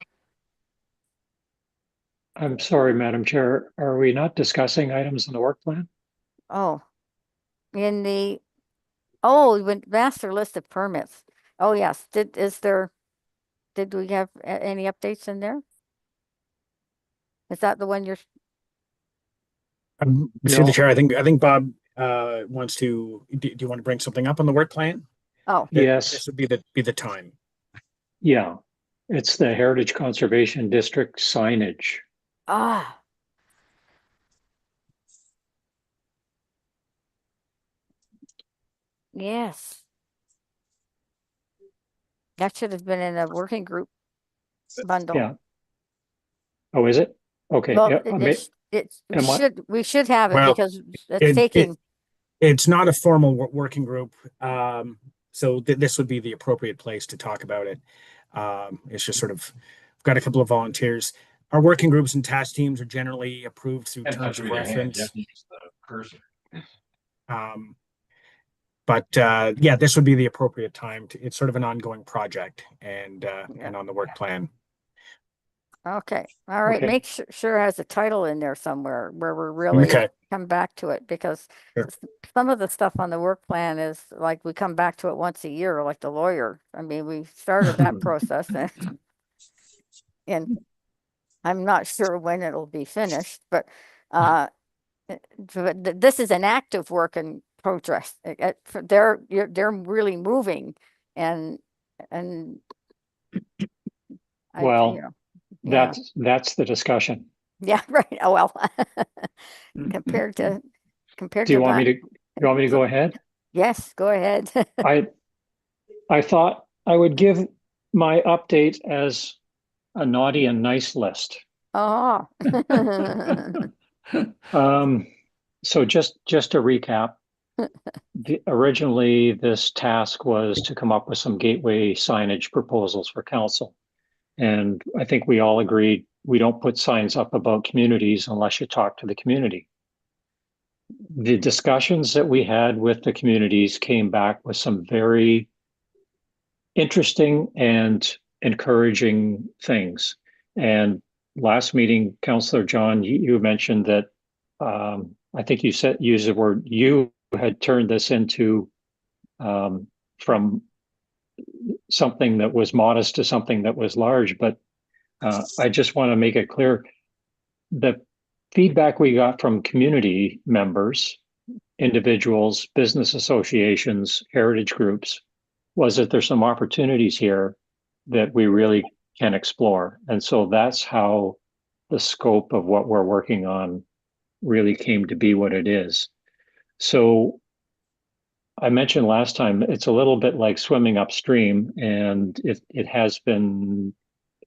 I'm sorry, Madam Chair. Are we not discussing items in the work plan? Oh, master list of permits. Oh, yes. Did we have any updates in there? Is that the one you're? Through the chair, I think Bob wants to. Do you want to bring something up on the work plan? Oh, yes. This would be the time. Yeah, it's the Heritage Conservation District signage. Ah. Yes. That should have been in a working group bundle. Yeah. Oh, is it? Okay. Well, yeah, we should have it because it's taking. It's not a formal working group, so this would be the appropriate place to talk about it. It's just sort of, we've got a couple of volunteers. Our working groups and task teams are generally approved through terms of reference. But this would be the appropriate time it's sort of an ongoing project and on the work plan. Okay. All right. Okay. Make sure it has a title in there somewhere where we're really come back to it, because some of the stuff on the work plan is like we come back to it once a year, like the lawyer. I mean, we started that process and I'm not sure when it'll be finished, but this is an active work in progress. They're really moving and that's the discussion. Yeah, right. Oh well. compared to Do you want me to go ahead? Yes, go ahead. I thought I would give my update as a naughty and nice list. Oh. So just to recap, originally this task was to come up with some gateway signage proposals for council. And I think we all agreed we don't put signs up about communities unless you talk to the community. The discussions that we had with the communities came back with some very interesting and encouraging things. And last meeting, Councillor John, you mentioned that I think you used the word, you had turned this into from something that was modest to something that was large. But I just want to make it clear, the feedback we got from community members, individuals, business associations, heritage groups, was that there's some opportunities here that we really can explore. And so that's how the scope of what we're working on really came to be what it is. So I mentioned last time, it's a little bit like swimming upstream, and it has been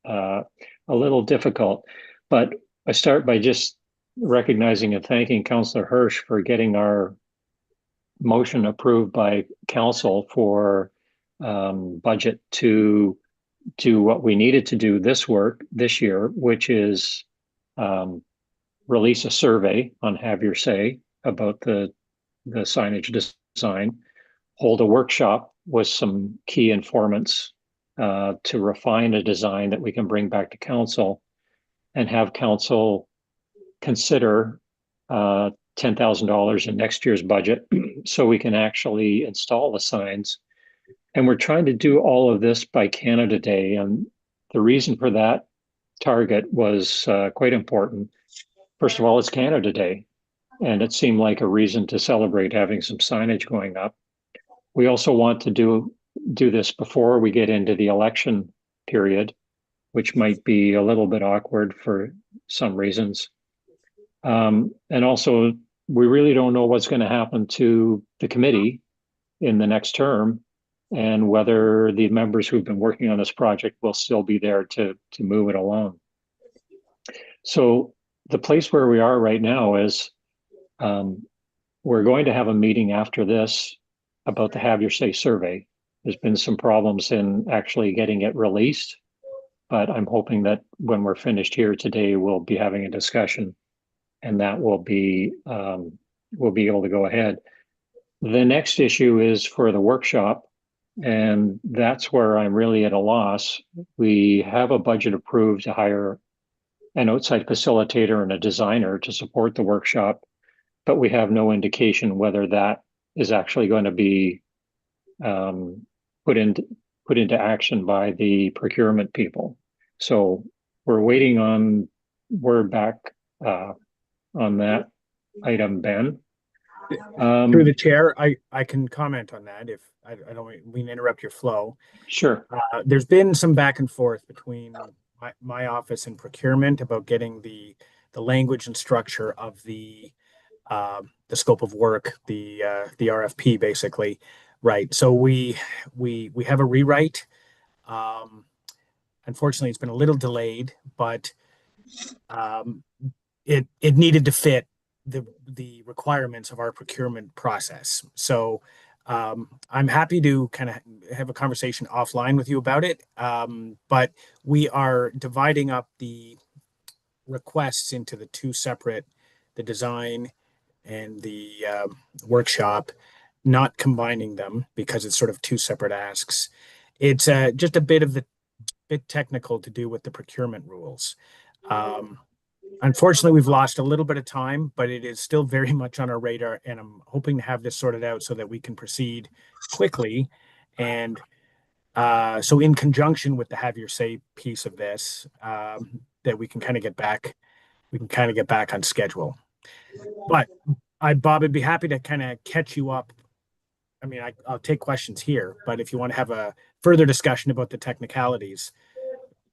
a little difficult. But I start by just recognizing and thanking Councillor Hirsch for getting our motion approved by council for budget to do what we needed to do this year, which is release a survey on Have Your Say about the the signage design, hold a workshop with some key informants to refine a design that we can bring back to council, and have council consider $10,000 in next year's budget so we can actually install the signs. And we're trying to do all of this by Canada Day. And the reason for that target was quite important. First of all, it's Canada Day, and it seemed like a reason to celebrate having some signage going up. We also want to do this before we get into the election period, which might be a little bit awkward for some reasons. And also, we really don't know what's going to happen to the committee in the next term, and whether the members who've been working on this project will still be there to move it along. So the place where we are right now is we're going to have a meeting after this about the Have Your Say survey. There's been some problems in actually getting it released, but I'm hoping that when we're finished here today, we'll be having a discussion, and that will be we'll be able to go ahead. The next issue is for the workshop, and that's where I'm really at a loss. We have a budget approved to hire an outside facilitator and a designer to support the workshop, but we have no indication whether that is actually going to be put into action by the procurement people. So we're waiting on word back on that item, Ben. Through the chair, I can comment on that if I don't mean to interrupt your flow. Sure. There's been some back and forth between my office and procurement about getting the language and structure of the scope of work, the RFP basically, right? So we have a rewrite. Unfortunately, it's been a little delayed, but it needed to fit the requirements of our procurement process. So I'm happy to kind of have a conversation offline with you about it. But we are dividing up the requests into the two separate, the design and the workshop, not combining them because it's sort of two separate asks. It's just a bit technical to do with the procurement rules. Unfortunately, we've lost a little bit of time, but it is still very much on our radar, and I'm hoping to have this sorted out so that we can proceed quickly. And so in conjunction with the Have Your Say piece of this, that we can kind of get back on schedule. But Bob, I'd be happy to kind of catch you up. I mean, I'll take questions here, but if you want to have a further discussion about the technicalities,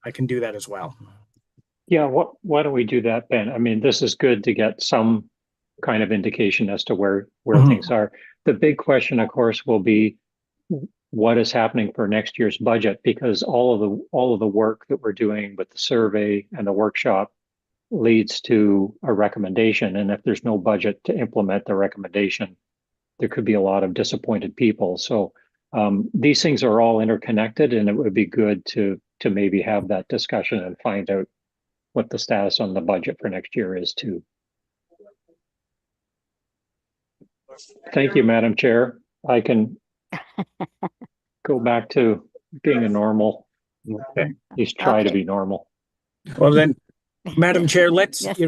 I can do that as well. Yeah, why don't we do that, Ben? I mean, this is good to get some kind of indication as to where things are. The big question, of course, will be what is happening for next year's budget, because all of the work that we're doing with the survey and the workshop leads to a recommendation. And if there's no budget to implement the recommendation, there could be a lot of disappointed people. So these things are all interconnected, and it would be good to maybe have that discussion and find out what the status on the budget for next year is too. Thank you, Madam Chair. I can go back to being a normal, at least try to be normal. Well then, Madam Chair, let's, yes.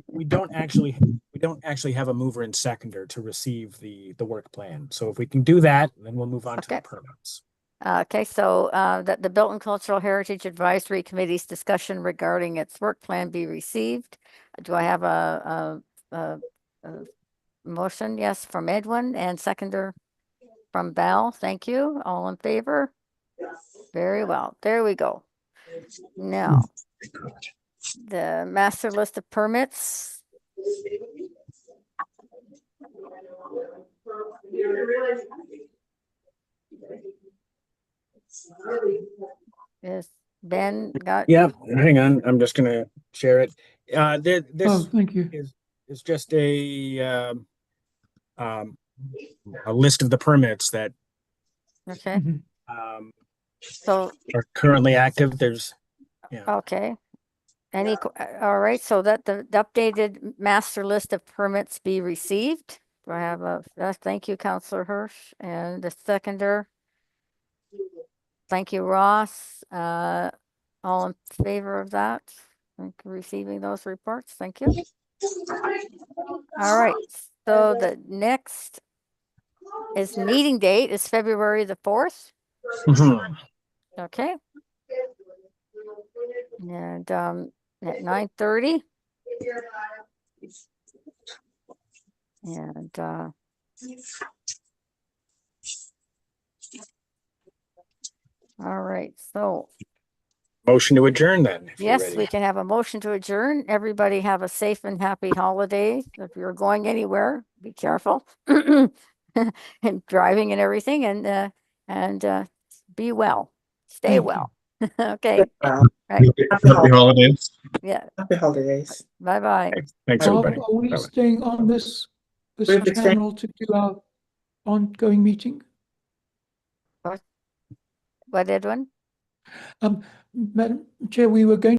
We don't actually have a mover and seconder to receive the work plan. So if we can do that, then we'll move on to the permits. Okay, so that the Bilton Cultural Heritage Advisory Committee's discussion regarding its work plan be received. Do I have a motion? Yes, from Edwin, and seconder from Val. Thank you. All in favor? Yes. Very well. There we go. Now, the master list of permits. Is Ben got? Yeah, hang on. I'm just going to share it. This thank you. is just a list of the permits that okay. So are currently active. There's okay. All right. So that the updated master list of permits be received. Do I have a, thank you, Counselor Hirsch, and the seconder? Thank you, Ross. All in favor of that? Receiving those reports, thank you. All right, so the next is meeting date is February the 4th. Okay. And at 9:30. And all right, so Motion to adjourn then. if you're yes, ready. we can have a motion to adjourn. Everybody have a safe and happy holiday. If you're going anywhere, be careful. And driving and everything, and be well. Stay Thank well. Okay. Well, Right. Happy holidays. Yeah. happy holidays. Bye-bye. Thanks, Are, everybody. are we Bye-bye. staying on this We'll be staying- channel to do our ongoing meeting? What, Edwin? Madam Chair, we were going